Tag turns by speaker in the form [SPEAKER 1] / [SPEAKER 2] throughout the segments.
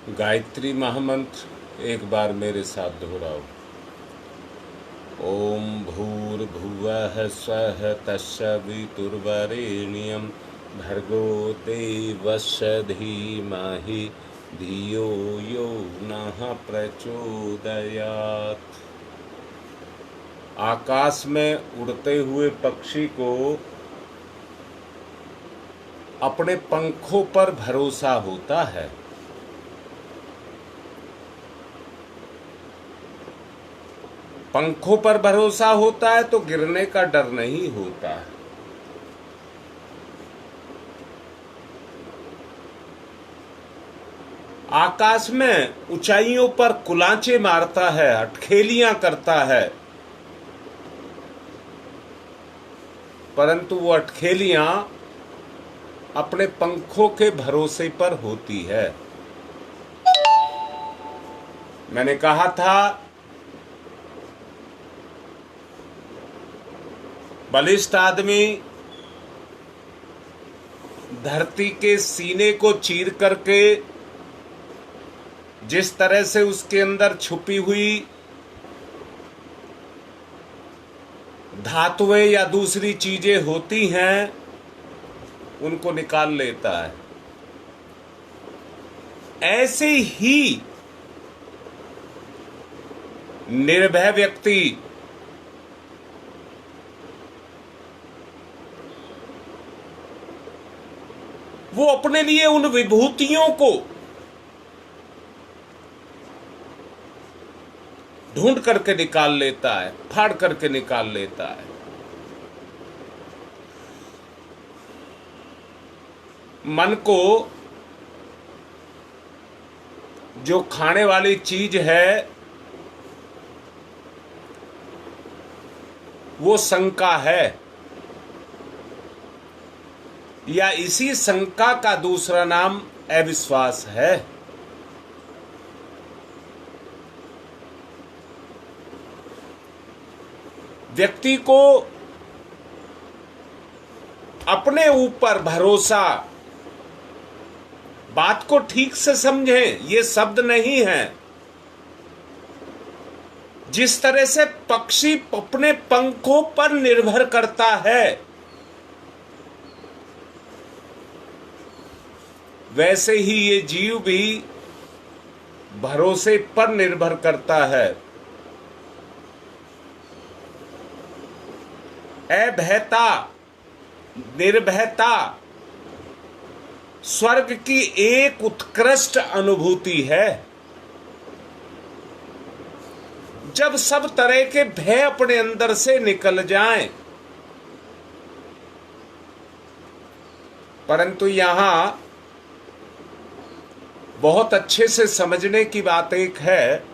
[SPEAKER 1] गायत्री महामंत्र एक बार मेरे साथ दोहराओ। ओम भूर्भुवः स्वः तत्सवितुर्वरेण्यं भर्गो देवस्य धीमहि धियो यो नः प्रचोदयात्। आकाश में उड़ते हुए पक्षी को अपने पंखों पर भरोसा होता है। पंखों पर भरोसा होता है तो गिरने का डर नहीं होता है। आकाश में ऊंचाइयों पर कुलांचे मारता है, अटखेलियां करता है, परंतु वो अटखेलियां अपने पंखों के भरोसे पर होती है। मैंने कहा था बलिष्ठ आदमी धरती के सीने को चीर करके जिस तरह से उसके अंदर छुपी हुई धातुएं या दूसरी चीजें होती हैं उनको निकाल लेता है, ऐसे ही निर्भय व्यक्ति वो अपने लिए उन विभूतियों को ढूंढ करके निकाल लेता है, फाड़ करके निकाल लेता है। मन को जो खाने वाली चीज है वो शंका है, या इसी शंका का दूसरा नाम अविश्वास है। व्यक्ति को अपने ऊपर भरोसा, बात को ठीक से समझें, ये शब्द नहीं है। जिस तरह से पक्षी अपने पंखों पर निर्भर करता है वैसे ही ये जीव भी भरोसे पर निर्भर करता है। अभयता, निर्भयता स्वर्ग की एक उत्कृष्ट अनुभूति है। जब सब तरह के भय अपने अंदर से निकल जाएं, परंतु यहां बहुत अच्छे से समझने की बात एक है,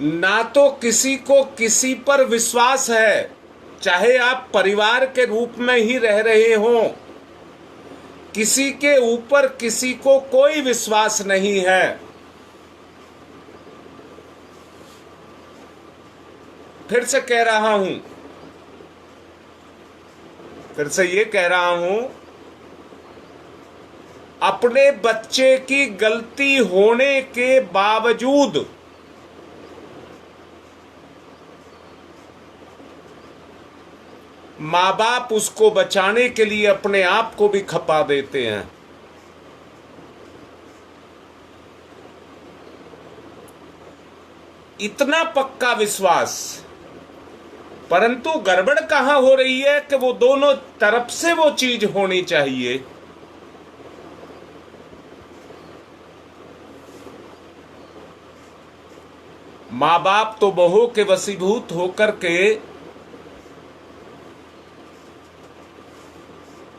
[SPEAKER 1] ना तो किसी को किसी पर विश्वास है, चाहे आप परिवार के रूप में ही रह रहे हो, किसी के ऊपर किसी को कोई विश्वास नहीं है। फिर से कह रहा हूं, फिर से ये कह रहा हूं, अपने बच्चे की गलती होने के बावजूद माँ बाप उसको बचाने के लिए अपने आप को भी खपा देते हैं। इतना पक्का विश्वास, परंतु गड़बड़ कहां हो रही है कि वो दोनों तरफ से वो चीज होनी चाहिए। माँ बाप तो मोह के वशीभूत होकर के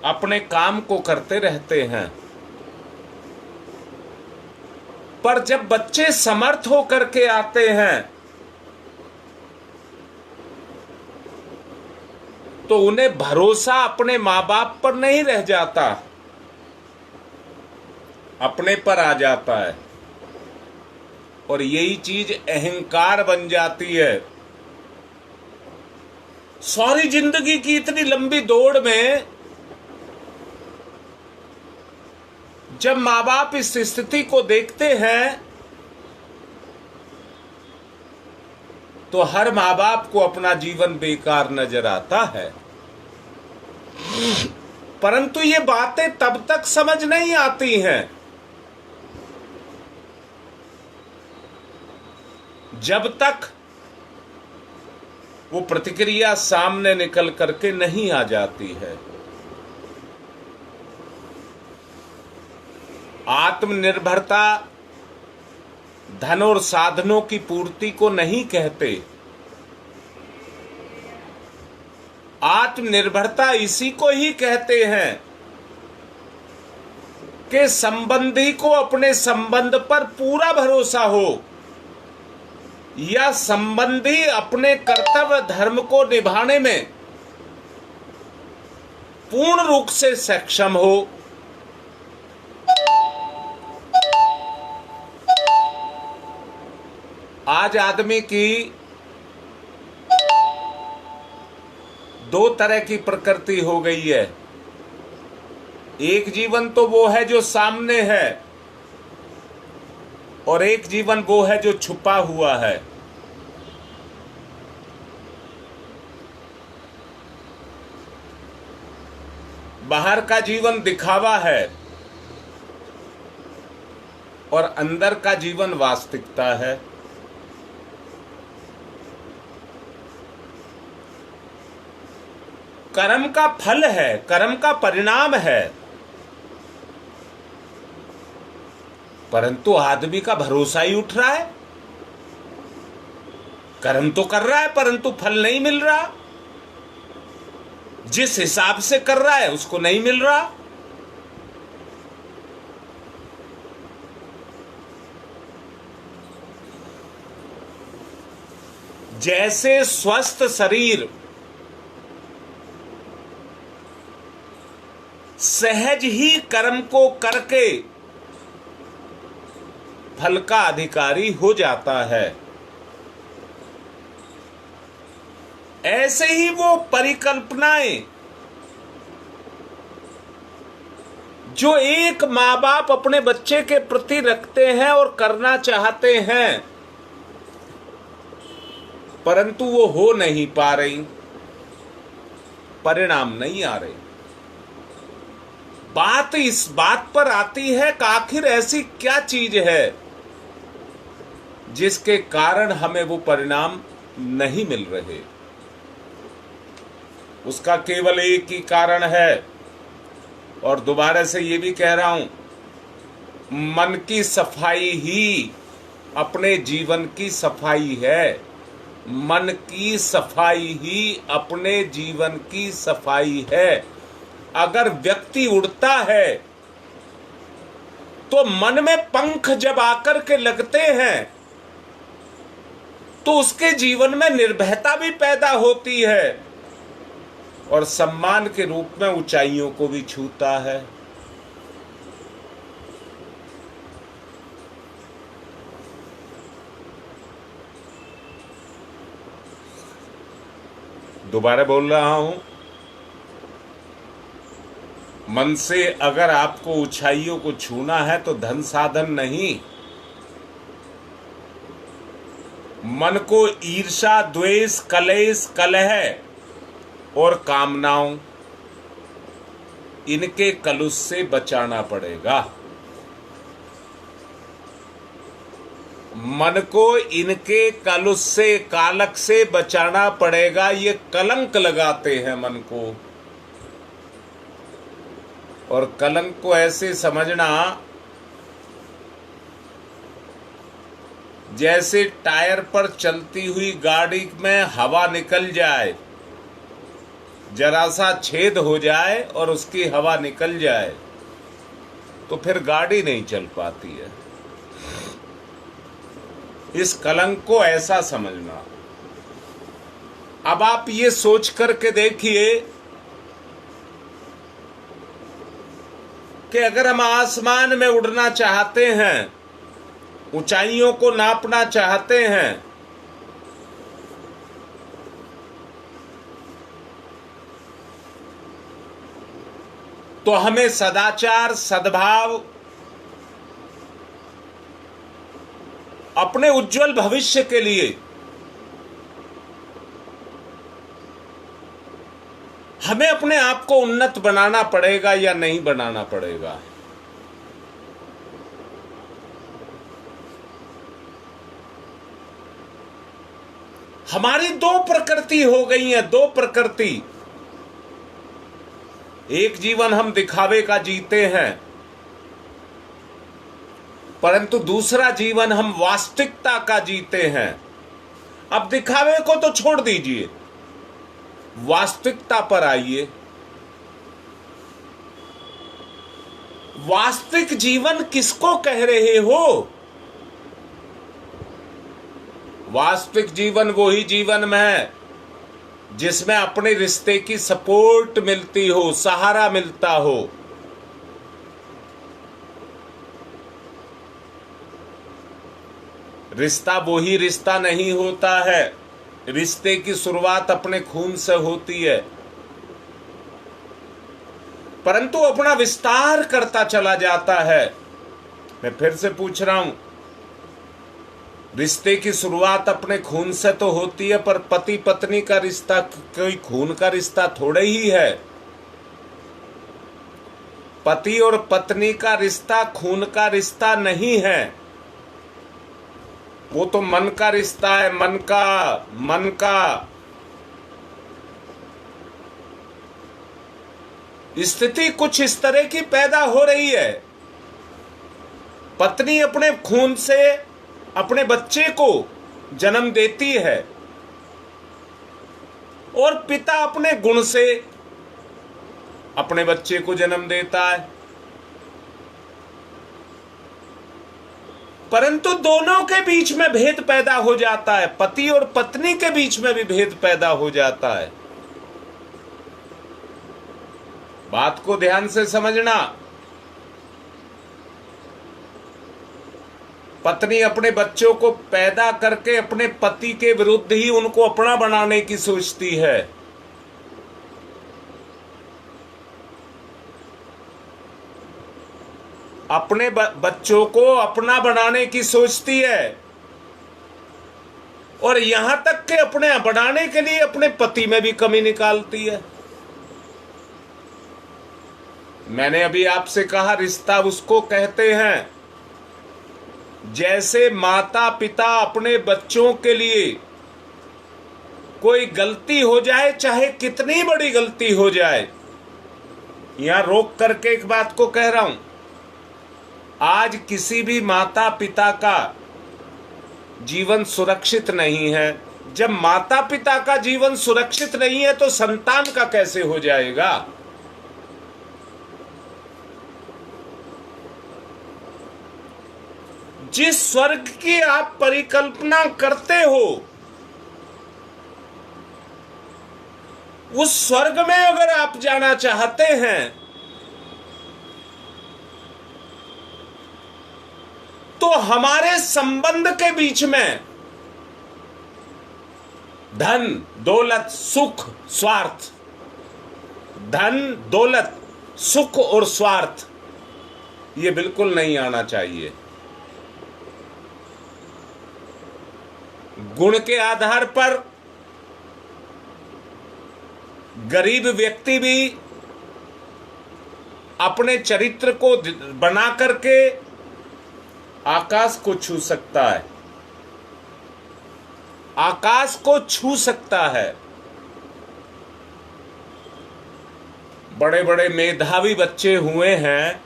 [SPEAKER 1] अपने काम को करते रहते हैं, पर जब बच्चे समर्थ होकर के आते हैं तो उन्हें भरोसा अपने माँ बाप पर नहीं रह जाता, अपने पर आ जाता है, और यही चीज अहंकार बन जाती है। सारी जिंदगी की इतनी लंबी दौड़ में जब माँ बाप इस स्थिति को देखते हैं तो हर माँ बाप को अपना जीवन बेकार नजर आता है, परंतु ये बातें तब तक समझ नहीं आती हैं जब तक वो प्रतिक्रिया सामने निकल करके नहीं आ जाती है। आत्मनिर्भरता धन और साधनों की पूर्ति को नहीं कहते। आत्मनिर्भरता इसी को ही कहते हैं कि संबंधी को अपने संबंध पर पूरा भरोसा हो या संबंधी अपने कर्तव्य धर्म को निभाने में पूर्ण रूप से सक्षम हो। आज आदमी की दो तरह की प्रकृति हो गई है। एक जीवन तो वो है जो सामने है और एक जीवन वो है जो छुपा हुआ है। बाहर का जीवन दिखावा है और अंदर का जीवन वास्तविकता है। कर्म का फल है, कर्म का परिणाम है, परंतु आदमी का भरोसा ही उठ रहा है। कर्म तो कर रहा है परंतु फल नहीं मिल रहा। जिस हिसाब से कर रहा है उसको नहीं मिल रहा। जैसे स्वस्थ शरीर सहज ही कर्म को करके फल का अधिकारी हो जाता है, ऐसे ही वो परिकल्पनाएं जो एक माँ बाप अपने बच्चे के प्रति रखते हैं और करना चाहते हैं परंतु वो हो नहीं पा रही, परिणाम नहीं आ रहे। बात इस बात पर आती है कि आखिर ऐसी क्या चीज है जिसके कारण हमें वो परिणाम नहीं मिल रहे। उसका केवल एक ही कारण है, और दोबारा से ये भी कह रहा हूं, मन की सफाई ही अपने जीवन की सफाई है। मन की सफाई ही अपने जीवन की सफाई है। अगर व्यक्ति उड़ता है तो मन में पंख जब आकर के लगते हैं तो उसके जीवन में निर्भयता भी पैदा होती है और सम्मान के रूप में ऊंचाइयों को भी छूता है। दोबारा बोल रहा हूं, मन से अगर आपको ऊंचाइयों को छूना है तो धन साधन नहीं, मन को ईर्ष्या, द्वेष, कलेश, कलह और कामनाओं, इनके कलुष से बचाना पड़ेगा। मन को इनके कलुष से, कालक से बचाना पड़ेगा। ये कलंक लगाते हैं मन को, और कलंक को ऐसे समझना जैसे टायर पर चलती हुई गाड़ी में हवा निकल जाए, जरा सा छेद हो जाए और उसकी हवा निकल जाए तो फिर गाड़ी नहीं चल पाती है। इस कलंक को ऐसा समझना। अब आप ये सोच करके देखिए कि अगर हम आसमान में उड़ना चाहते हैं, ऊंचाइयों को नापना चाहते हैं, तो हमें सदाचार, सद्भाव अपने उज्जवल भविष्य के लिए हमें अपने आप को उन्नत बनाना पड़ेगा या नहीं बनाना पड़ेगा। हमारी दो प्रकृति हो गई है, दो प्रकृति। एक जीवन हम दिखावे का जीते हैं, परंतु दूसरा जीवन हम वास्तविकता का जीते हैं। अब दिखावे को तो छोड़ दीजिए, वास्तविकता पर आइए। वास्तविक जीवन किसको कह रहे हो? वास्तविक जीवन वो ही जीवन है जिसमें अपने रिश्ते की सपोर्ट मिलती हो, सहारा मिलता हो। रिश्ता वो ही रिश्ता नहीं होता है। रिश्ते की शुरुआत अपने खून से होती है, परंतु अपना विस्तार करता चला जाता है। मैं फिर से पूछ रहा हूं, रिश्ते की शुरुआत अपने खून से तो होती है, पर पति पत्नी का रिश्ता कोई खून का रिश्ता थोड़े ही है। पति और पत्नी का रिश्ता खून का रिश्ता नहीं है, वो तो मन का रिश्ता है, मन का। स्थिति कुछ इस तरह की पैदा हो रही है, पत्नी अपने खून से अपने बच्चे को जन्म देती है और पिता अपने गुण से अपने बच्चे को जन्म देता है, परंतु दोनों के बीच में भेद पैदा हो जाता है। पति और पत्नी के बीच में भी भेद पैदा हो जाता है। बात को ध्यान से समझना। पत्नी अपने बच्चों को पैदा करके अपने पति के विरुद्ध ही उनको अपना बनाने की सोचती है। अपने बच्चों को अपना बनाने की सोचती है, और यहां तक कि अपने बनाने के लिए अपने पति में भी कमी निकालती है। मैंने अभी आपसे कहा, रिश्ता उसको कहते हैं जैसे माता पिता अपने बच्चों के लिए कोई गलती हो जाए, चाहे कितनी बड़ी गलती हो जाए। यहां रोक करके एक बात को कह रहा हूं, आज किसी भी माता पिता का जीवन सुरक्षित नहीं है। जब माता पिता का जीवन सुरक्षित नहीं है तो संतान का कैसे हो जाएगा? जिस स्वर्ग की आप परिकल्पना करते हो, उस स्वर्ग में अगर आप जाना चाहते हैं तो हमारे संबंध के बीच में धन दौलत सुख स्वार्थ, धन दौलत सुख और स्वार्थ, ये बिल्कुल नहीं आना चाहिए। गुण के आधार पर गरीब व्यक्ति भी अपने चरित्र को बना करके आकाश को छू सकता है, आकाश को छू सकता है। बड़े बड़े मेधावी बच्चे हुए हैं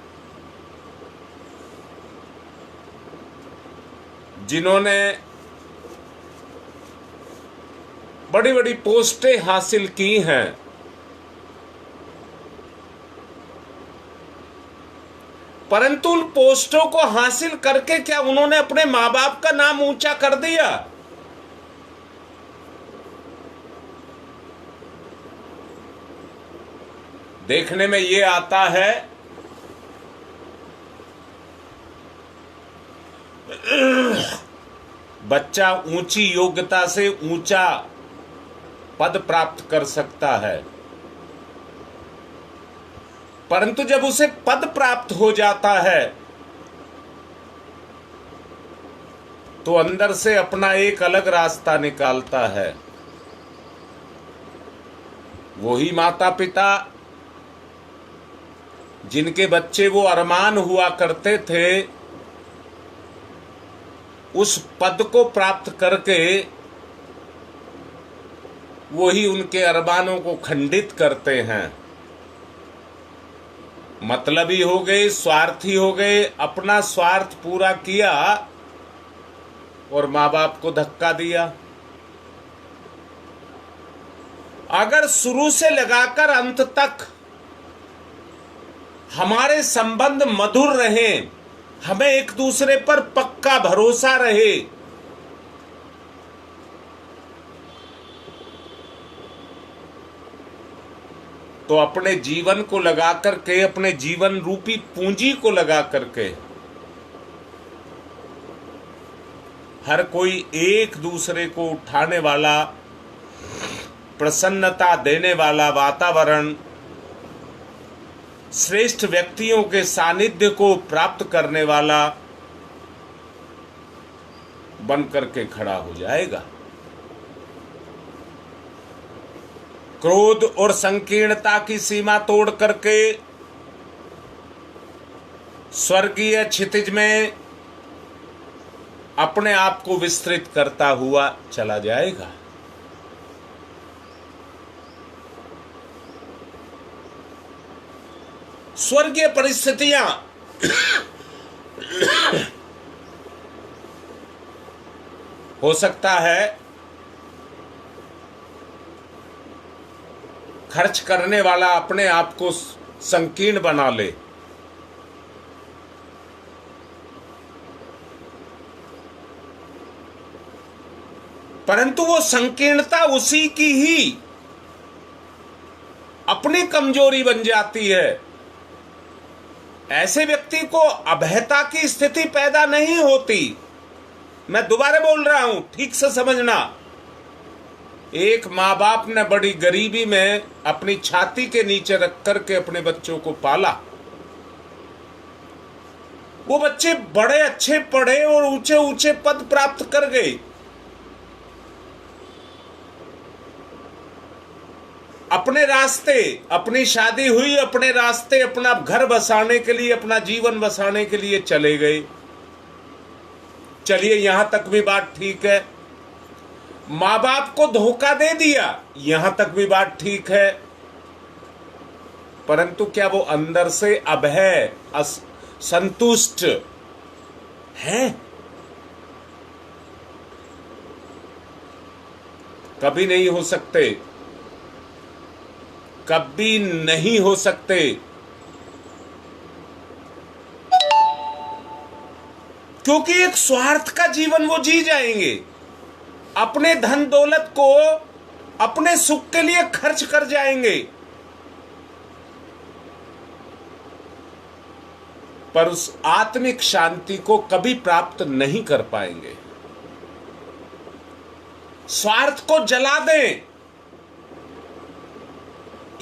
[SPEAKER 1] जिन्होंने बड़ी बड़ी पोस्टें हासिल की हैं, परंतु उन पोस्टों को हासिल करके क्या उन्होंने अपने मां बाप का नाम ऊंचा कर दिया? देखने में ये आता है बच्चा ऊंची योग्यता से ऊंचा पद प्राप्त कर सकता है, परंतु जब उसे पद प्राप्त हो जाता है तो अंदर से अपना एक अलग रास्ता निकालता है। वही माता पिता जिनके बच्चे वो अरमान हुआ करते थे, उस पद को प्राप्त करके वही उनके अरमानों को खंडित करते हैं। मतलबी हो गए, स्वार्थी हो गए, अपना स्वार्थ पूरा किया और माँ बाप को धक्का दिया। अगर शुरू से लगाकर अंत तक हमारे संबंध मधुर रहे, हमें एक दूसरे पर पक्का भरोसा रहे, तो अपने जीवन को लगा करके, अपने जीवन रूपी पूंजी को लगा करके हर कोई एक दूसरे को उठाने वाला, प्रसन्नता देने वाला वातावरण, श्रेष्ठ व्यक्तियों के सानिध्य को प्राप्त करने वाला बन करके खड़ा हो जाएगा। क्रोध और संकीर्णता की सीमा तोड़ करके स्वर्गीय क्षितिज में अपने आप को विस्तृत करता हुआ चला जाएगा। स्वर्गीय परिस्थितियां हो सकता है खर्च करने वाला अपने आप को संकीर्ण बना ले, परंतु वो संकीर्णता उसी की ही अपनी कमजोरी बन जाती है। ऐसे व्यक्ति को अभयता की स्थिति पैदा नहीं होती। मैं दोबारा बोल रहा हूं, ठीक से समझना। एक माँ बाप ने बड़ी गरीबी में अपनी छाती के नीचे रख करके अपने बच्चों को पाला। वो बच्चे बड़े अच्छे पढ़े और ऊंचे ऊंचे पद प्राप्त कर गए। अपने रास्ते, अपनी शादी हुई, अपने रास्ते अपना घर बसाने के लिए, अपना जीवन बसाने के लिए चले गए। चलिए, यहां तक भी बात ठीक है। माँ बाप को धोखा दे दिया, यहां तक भी बात ठीक है। परंतु क्या वो अंदर से अभय, संतुष्ट हैं? कभी नहीं हो सकते, कभी नहीं हो सकते। क्योंकि एक स्वार्थ का जीवन वो जी जाएंगे, अपने धन दौलत को अपने सुख के लिए खर्च कर जाएंगे, पर उस आत्मिक शांति को कभी प्राप्त नहीं कर पाएंगे। स्वार्थ को जला दें,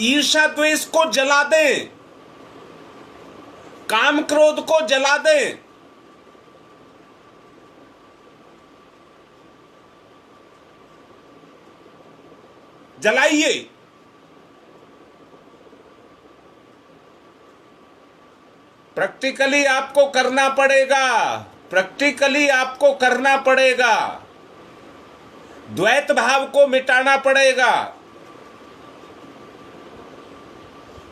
[SPEAKER 1] ईर्ष्या द्वेष को जला दें, काम क्रोध को जला दें, जलाइए। प्रैक्टिकली आपको करना पड़ेगा, प्रैक्टिकली आपको करना पड़ेगा। द्वैत भाव को मिटाना पड़ेगा।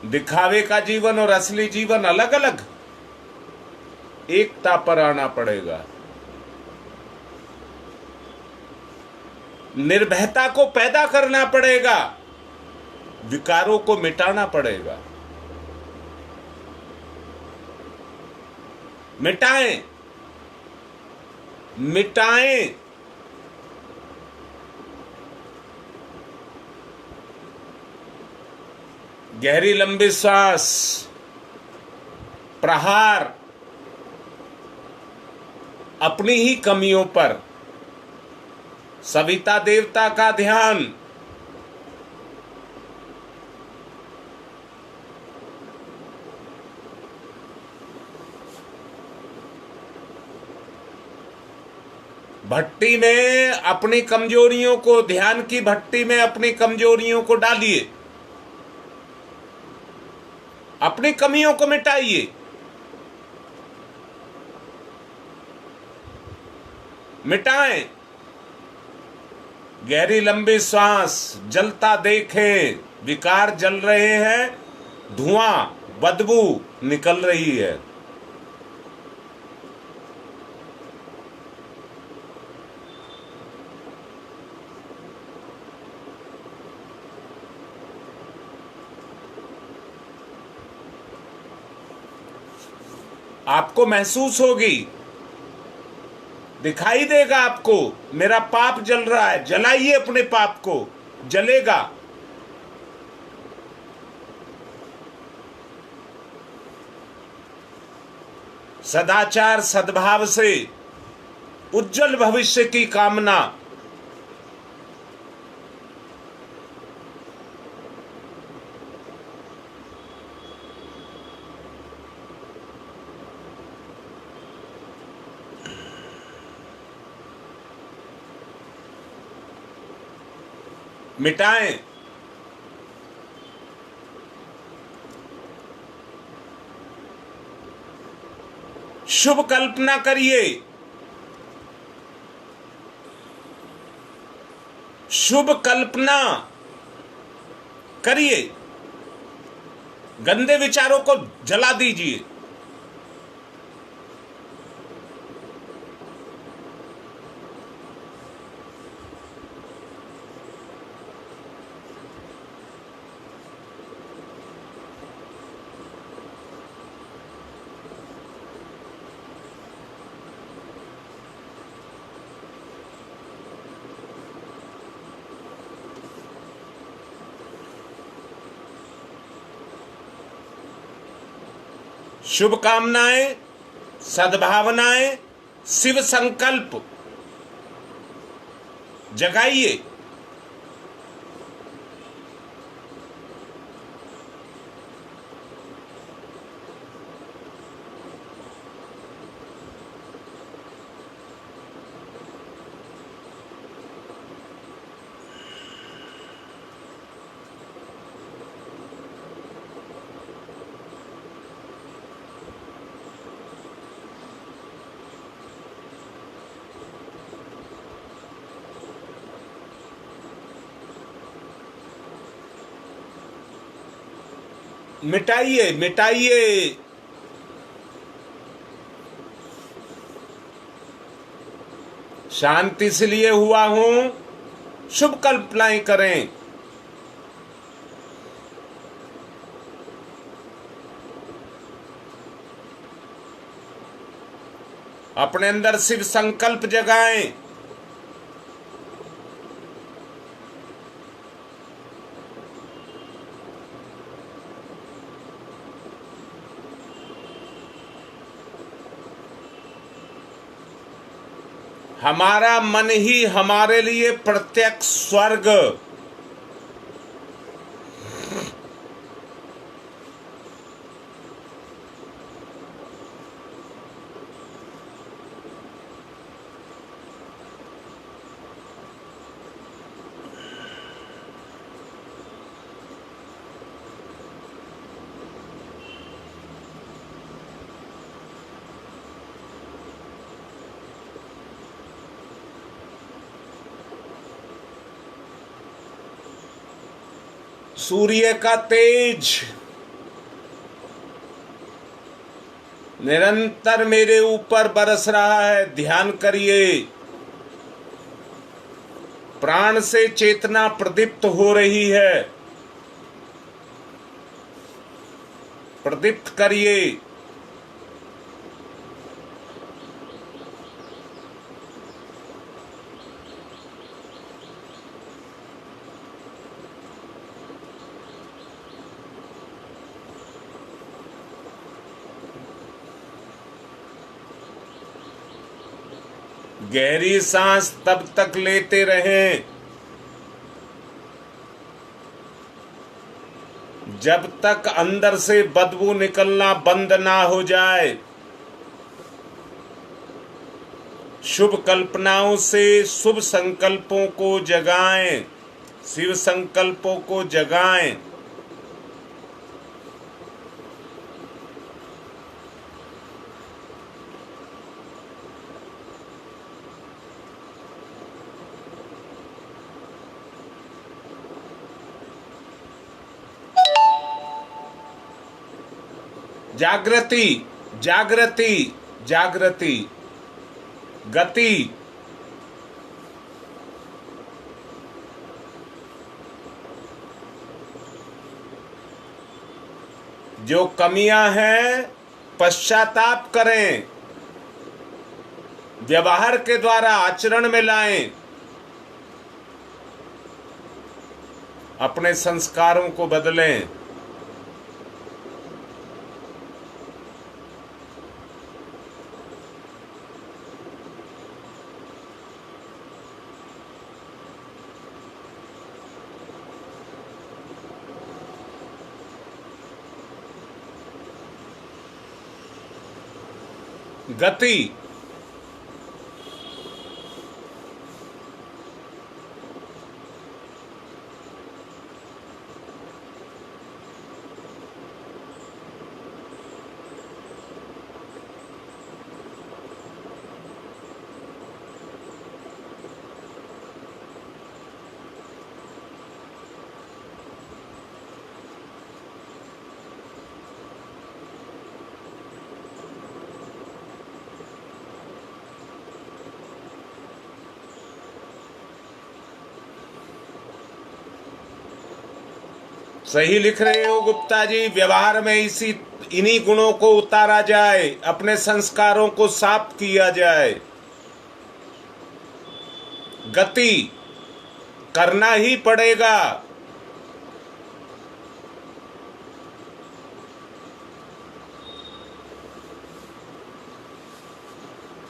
[SPEAKER 1] दिखावे का जीवन और असली जीवन अलग अलग, एकता पर आना पड़ेगा। निर्भयता को पैदा करना पड़ेगा, विकारों को मिटाना पड़ेगा। मिटाएं, मिटाएं। गहरी लंबी सांस, प्रहार अपनी ही कमियों पर, सविता देवता का ध्यान, भट्टी में अपनी कमजोरियों को, ध्यान की भट्टी में अपनी कमजोरियों को डालिए, अपनी कमियों को मिटाइए। मिटाएं। गहरी लंबी सांस, जलता देखें, विकार जल रहे हैं, धुआं, बदबू निकल रही है। आपको महसूस होगी, दिखाई देगा आपको, मेरा पाप जल रहा है। जलाइए अपने पाप को, जलेगा। सदाचार सद्भाव से उज्जवल भविष्य की कामना। मिटाएं। शुभ कल्पना करिए, शुभ कल्पना करिए। गंदे विचारों को जला दीजिए। शुभकामनाएं, सद्भावनाएं, शिव संकल्प जगाइए। मिटाइए, मिटाइए। शांति इसलिए हुआ हूं, शुभ कल्पनाएं करें। अपने अंदर शिव संकल्प जगाएं। हमारा मन ही हमारे लिए प्रत्यक्ष स्वर्ग। सूर्य का तेज निरंतर मेरे ऊपर बरस रहा है। ध्यान करिए। प्राण से चेतना प्रदीप्त हो रही है। प्रदीप्त करिए। गहरी सांस तब तक लेते रहें जब तक अंदर से बदबू निकलना बंद ना हो जाए। शुभ कल्पनाओं से शुभ संकल्पों को जगाएं, शिव संकल्पों को जगाएं। जागृति, जागृति, जागृति, गति। जो कमियां हैं पश्चाताप करें, व्यवहार के द्वारा आचरण में लाएं, अपने संस्कारों को बदलें। गति, सही लिख रहे हो गुप्ता जी। व्यवहार में इन्हीं गुणों को उतारा जाए, अपने संस्कारों को साफ किया जाए। गति करना ही पड़ेगा।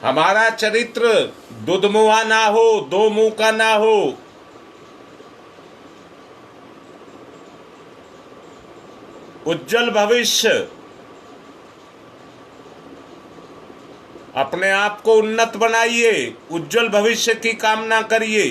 [SPEAKER 1] हमारा चरित्र दुधमुहा ना हो, दो मुंह का ना हो। उज्जवल भविष्य, अपने आप को उन्नत बनाइए, उज्जवल भविष्य की कामना करिए।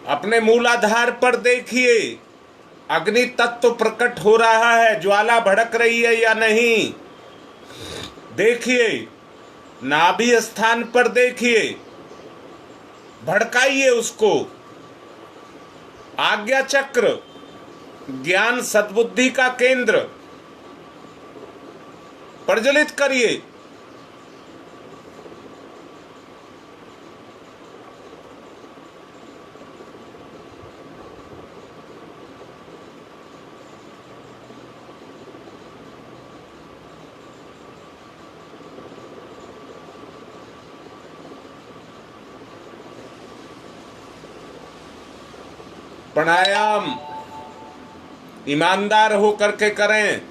[SPEAKER 1] अपने मूलाधार पर देखिए, अग्नि तत्व प्रकट हो रहा है, ज्वाला भड़क रही है या नहीं। देखिए, नाभि स्थान पर देखिए, भड़काइए उसको। आज्ञा चक्र, ज्ञान सद्बुद्धि का केंद्र, प्रज्वलित करिए। प्राणायाम ईमानदार होकर के करें।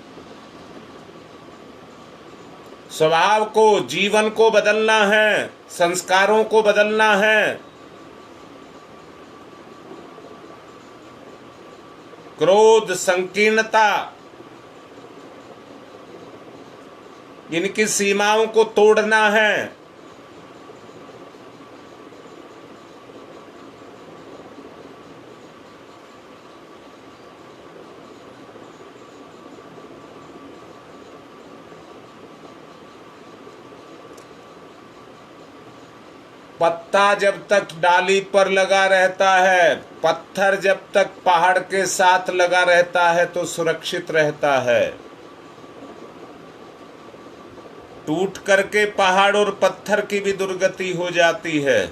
[SPEAKER 1] स्वभाव को, जीवन को बदलना है, संस्कारों को बदलना है। क्रोध, संकीर्णता, इनकी सीमाओं को तोड़ना है। पत्ता जब तक डाली पर लगा रहता है, पत्थर जब तक पहाड़ के साथ लगा रहता है तो सुरक्षित रहता है। टूट करके पहाड़ और पत्थर की भी दुर्गति हो जाती है।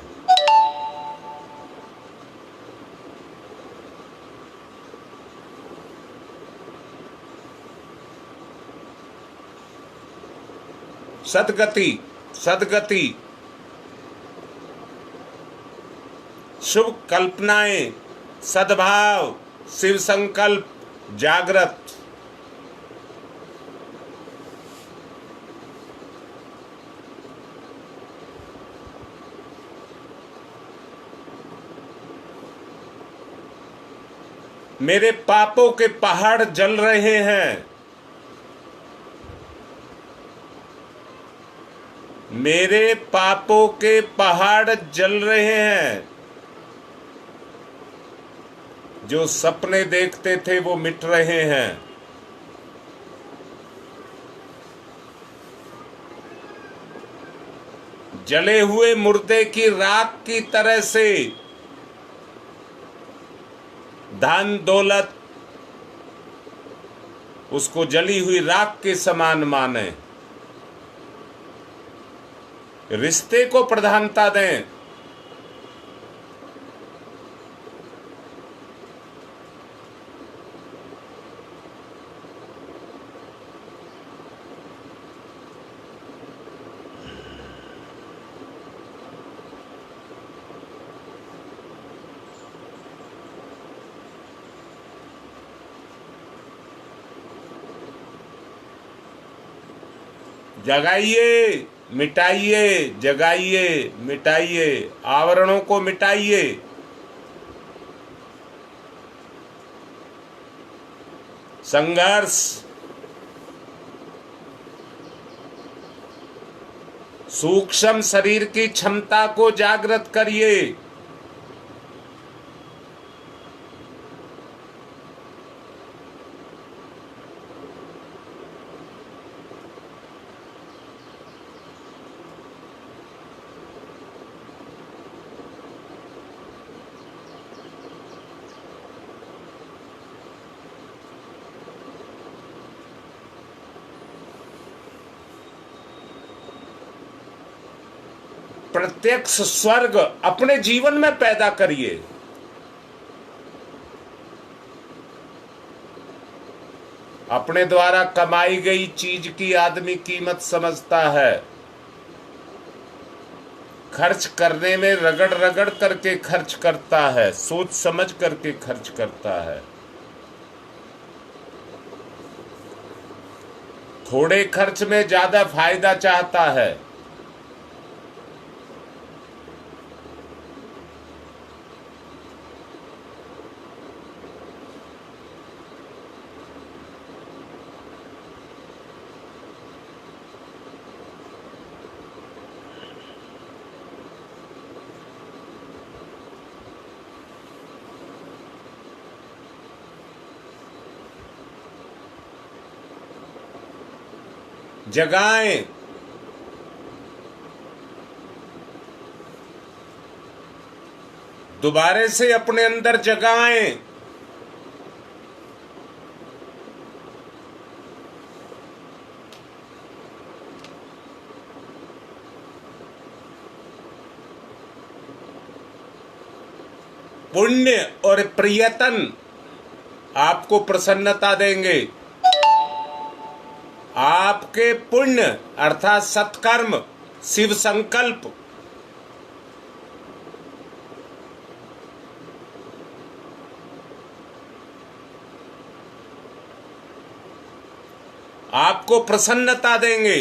[SPEAKER 1] सद्गति, सद्गति, शुभ कल्पनाएं, सद्भाव, शिव संकल्प, जागृत। मेरे पापों के पहाड़ जल रहे हैं, मेरे पापों के पहाड़ जल रहे हैं। जो सपने देखते थे वो मिट रहे हैं। जले हुए मुर्दे की राख की तरह से धन दौलत उसको जली हुई राख के समान माने। रिश्ते को प्रधानता दें। जगाइए, मिटाइए, जगाइए, मिटाइए, आवरणों को मिटाइए। संघर्ष, सूक्ष्म शरीर की क्षमता को जागृत करिए। प्रत्यक्ष स्वर्ग अपने जीवन में पैदा करिए। अपने द्वारा कमाई गई चीज की आदमी कीमत समझता है। खर्च करने में रगड़ रगड़ करके खर्च करता है, सोच समझ करके खर्च करता है। थोड़े खर्च में ज्यादा फायदा चाहता है। जगाएं, दोबारे से अपने अंदर जगाएं। पुण्य और प्रियतन आपको प्रसन्नता देंगे। आपके पुण्य अर्थात सत्कर्म, शिव संकल्प आपको प्रसन्नता देंगे।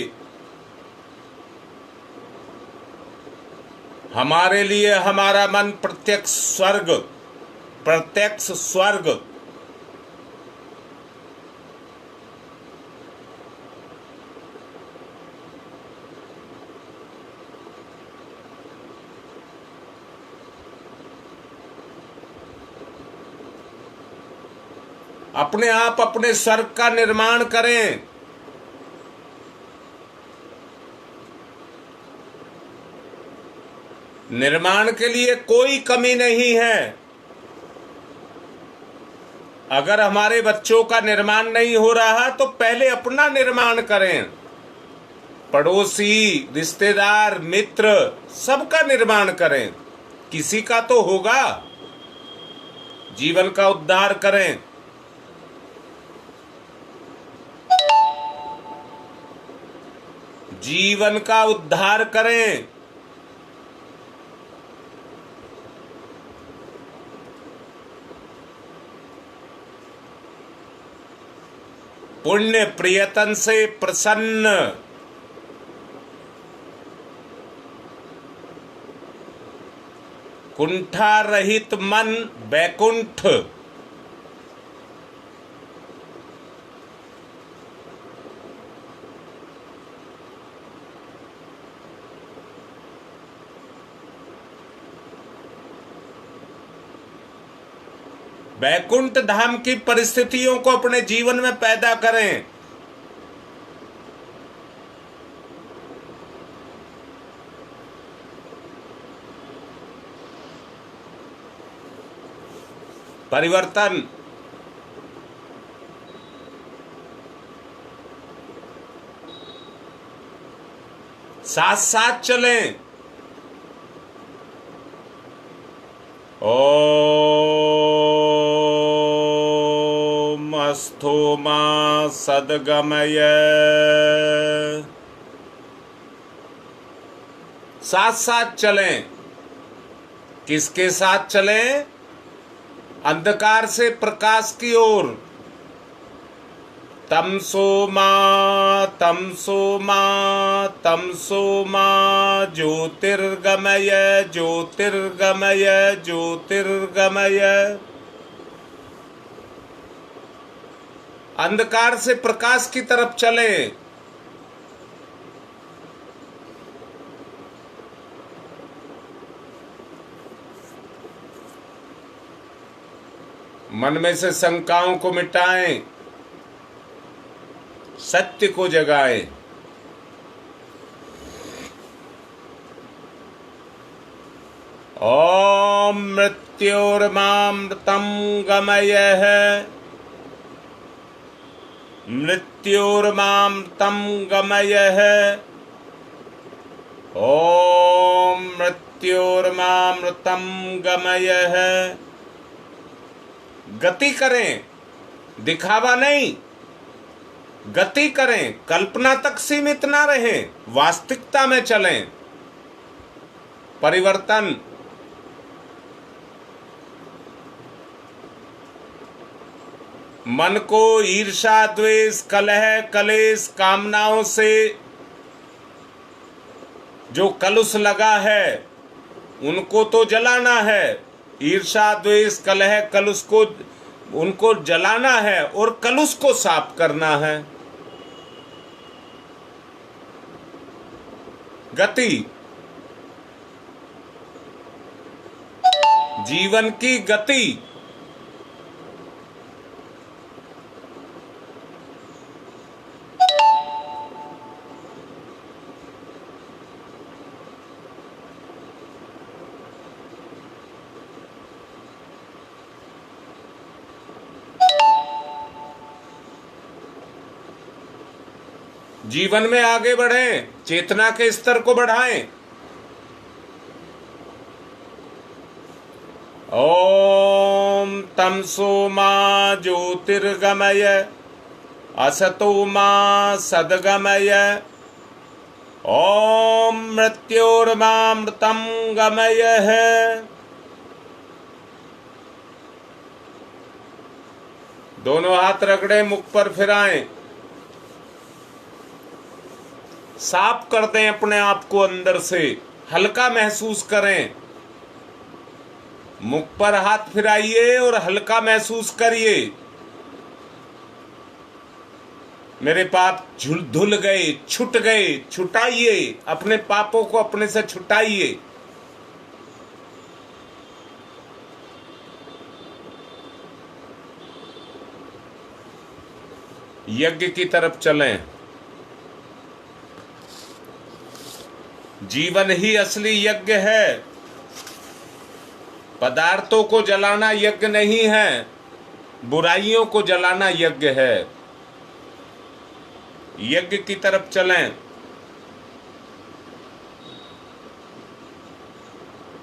[SPEAKER 1] हमारे लिए हमारा मन प्रत्यक्ष स्वर्ग, प्रत्यक्ष स्वर्ग। अपने आप अपने स्वर्ग का निर्माण करें। निर्माण के लिए कोई कमी नहीं है। अगर हमारे बच्चों का निर्माण नहीं हो रहा तो पहले अपना निर्माण करें। पड़ोसी, रिश्तेदार, मित्र सबका निर्माण करें। किसी का तो होगा। जीवन का उद्धार करें। जीवन का उद्धार करें। पुण्य प्रियतन से प्रसन्न, कुंठा रहित मन बैकुंठ, वैकुंठ धाम की परिस्थितियों को अपने जीवन में पैदा करें। परिवर्तन साथ साथ चलें। ओम अस्थो मा सद्गमय। साथ साथ चलें। किसके साथ चलें? अंधकार से प्रकाश की ओर। तमसो मा तमसो मा तमसो मा ज्योतिर्गमय ज्योतिर्गमय ज्योतिर्गमय। अंधकार से प्रकाश की तरफ चले। मन में से शंकाओं को मिटाएं, सत्य को जगाएं। ओम मृत्योर्मामृतं गमयः मृत्योर्मामृतं गमयः। ओम मृत्योर्मामृतं गमयः। गति करें, दिखावा नहीं। गति करें, कल्पना तक सीमित ना रहें, वास्तविकता में चलें। परिवर्तन मन को ईर्ष्या द्वेष कलह कलेश कामनाओं से जो कलुष लगा है उनको तो जलाना है। ईर्ष्या द्वेष कलह कलुष को उनको जलाना है और कलुष को साफ करना है। गति जीवन की गति। जीवन में आगे बढ़ें, चेतना के स्तर को बढ़ाएं। ओम तमसो मा ज्योतिर्गमय असतो मा सद्गमय। ओम मृत्योर्मामृतं गमयः। दोनों हाथ रगड़े, मुख पर फिराएं। साफ कर दें अपने आप को अंदर से, हल्का महसूस करें। मुख पर हाथ फिराइए और हल्का महसूस करिए। मेरे पाप धुल गए, छूट गए। छुटाइए अपने पापों को, अपने से छुटाइए। यज्ञ की तरफ चलें। जीवन ही असली यज्ञ है। पदार्थों को जलाना यज्ञ नहीं है, बुराइयों को जलाना यज्ञ है। यज्ञ की तरफ चलें।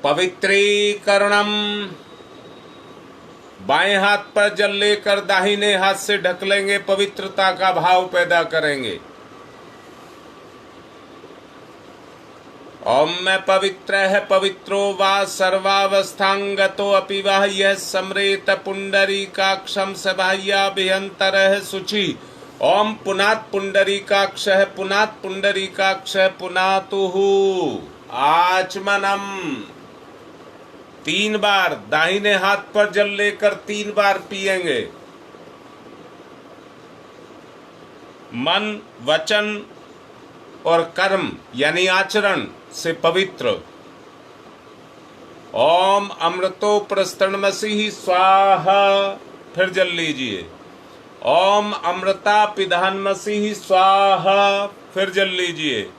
[SPEAKER 1] पवित्रीकरणम। बाएं हाथ पर जल लेकर दाहिने हाथ से ढक लेंगे, पवित्रता का भाव पैदा करेंगे। ओम मैं पवित्र है पवित्रो वा सर्वावस्थांगतो अपि वह यह समरेत पुंडरीकाक्षम सबाह्याभ्यंतरः शुचि। ओम पुनात् पुंडरीकाक्षः पुनात् पुंडरीकाक्षः पुनातुः आचमनम। 3 बार दाहिने हाथ पर जल लेकर 3 बार पिएंगे। मन वचन और कर्म यानी आचरण से पवित्र। ओम अमृतो प्रस्तरणमसी स्वाहा, फिर जल लीजिए। ओम अमृता पिधानमसी स्वाहा, फिर जल लीजिए।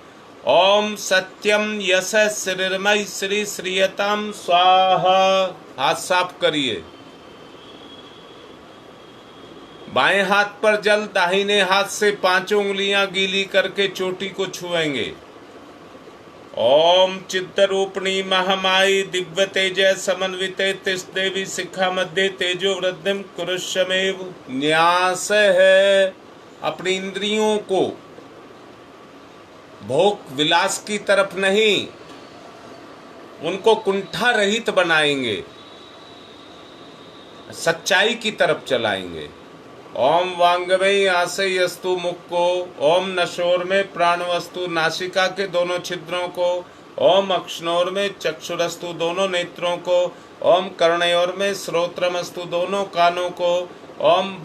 [SPEAKER 1] ओम सत्यम यश श्रीर्मय श्री श्रीयतम स्वाहा, हाथ साफ करिए। बाएं हाथ पर जल, दाहिने हाथ से 5 उंगलियां गीली करके चोटी को छुएंगे। ओम चित्तरूपिणी महामाई दिव्य तेज समन्विते तिस देवी शिखा मध्य तेजो वृद्धिम कुरुष्यमेव। न्यास है, अपनी इंद्रियों को भोग विलास की तरफ नहीं, उनको कुंठा रहित बनाएंगे, सच्चाई की तरफ चलाएंगे। ओम वांगमयी आशयस्तु मुख को, ओम नशोर में प्राणवस्तु नासिका के दोनों छिद्रों को, ओम अक्षनोर में चक्षुरस्तु दोनों नेत्रों को, ओम कर्णयोर में श्रोत्रमस्तु दोनों कानों को, ओम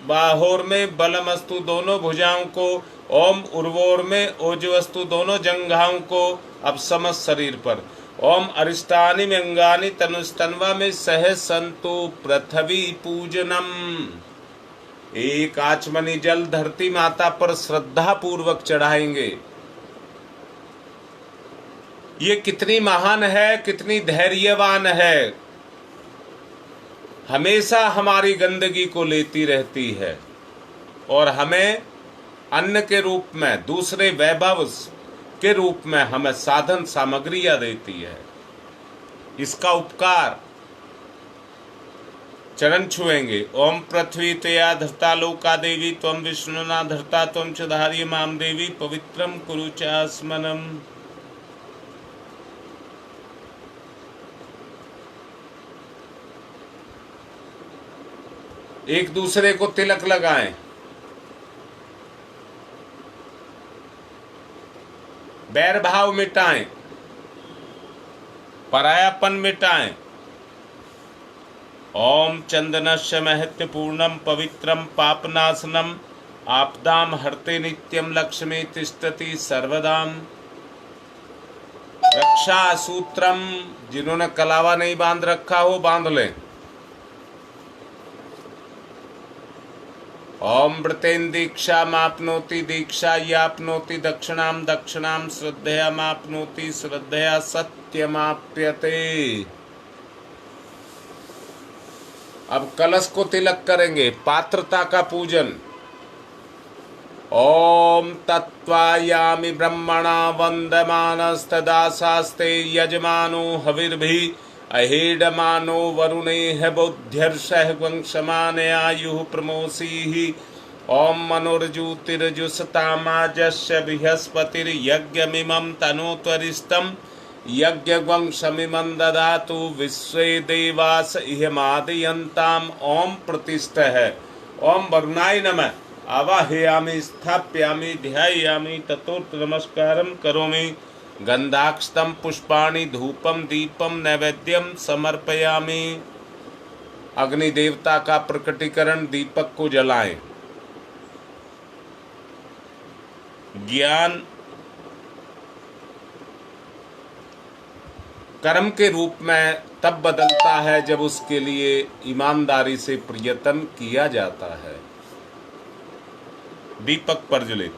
[SPEAKER 1] बाहोर में बलमस्तु दोनों भुजाओं को, ओम उर्वोर में ओजवस्तु दोनों जंघाओं को। अब समस्त शरीर पर ओम अरिष्टानि में अंगानि तनुस्तन्वा में सह संतु पृथ्वी पूजनम। एक आचमनी जल धरती माता पर श्रद्धा पूर्वक चढ़ाएंगे। ये कितनी महान है, कितनी धैर्यवान है, हमेशा हमारी गंदगी को लेती रहती है और हमें अन्न के रूप में, दूसरे वैभव के रूप में हमें साधन सामग्रियां देती है। इसका उपकार चरण छुएंगे। ओम पृथ्वी तया धरता लोका देवी त्वं विष्णुना धरता त्वं च धार्य माम देवी पवित्रम कुरु चास्मनम। एक दूसरे को तिलक लगाएं। बैर भाव मिटाएं, परायापन मिटाएं। ओम चंदनस्य महत्य पूर्णम पवित्रम पापनाशनम आपदाम हरते नित्यम लक्ष्मी तिष्ठति सर्वदाम। रक्षा सूत्रम, जिन्होंने कलावा नहीं बांध रखा हो बांध लें। ओम व्रतेन दीक्षा मापनोति दीक्षा यापनोति दक्षिणाम दक्षिणाम श्रद्धया मापनोति श्रद्धया सत्यमाप्यते। अब कलश को तिलक करेंगे, पात्रता का पूजन। ओम तत्वायामि ब्रह्मणा वंदमानस्तदासास्ते यजमानो हविर्भि अहेडमानो वरुणेह बुद्ध्यर्षः वंशमानयायुः प्रमोसीहि। ओम मनोर्ज्योतिर्जुषतामाजस्य बृहस्पतिर्यज्ञमिमं तनोत्वरिष्टम् यज्ञवंशमिमं ददातु विश्वे देवास इहमादयन्ताम्। ओम प्रतिष्ठः। ओम वरुणाय नमः। आवाहयामि स्थापयामि ध्यायामि ततोर्थ नमस्कारं करोमि। गंधाक्षतम पुष्पाणि धूपम दीपम नैवेद्यम समर्पयामि। अग्नि देवता का प्रकटीकरण, दीपक को जलाएं। ज्ञान कर्म के रूप में तब बदलता है जब उसके लिए ईमानदारी से प्रयत्न किया जाता है। दीपक प्रज्वलित।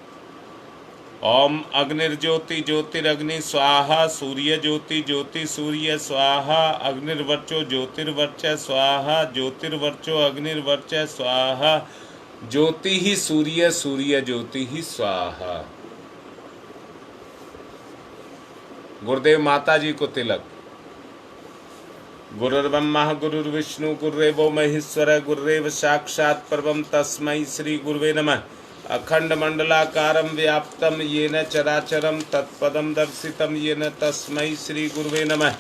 [SPEAKER 1] ओम अग्निर्ज्योति ज्योतिरग्नि स्वाहा सूर्य ज्योति ज्योति सूर्य स्वाहा अग्निर्वर्चो ज्योतिर्वर्च स्वाहा ज्योतिर्वर्चो अग्निर्वर्च स्वाहा ज्योति ही सूर्य सूर्य ज्योति ही स्वाहा। गुरुदेव माता जी को तिलक। गुरुर्ब्रह्मा गुरुर्विष्णु गुरुदेवो महेश्वर गुरुदेव साक्षात् परमं तस्मै श्री गुरुवे नमः। अखंड मंडलाकारं व्याप्तं येन चराचरं तत्पदं दर्शितं येन तस्मै श्री गुरुवे नमः।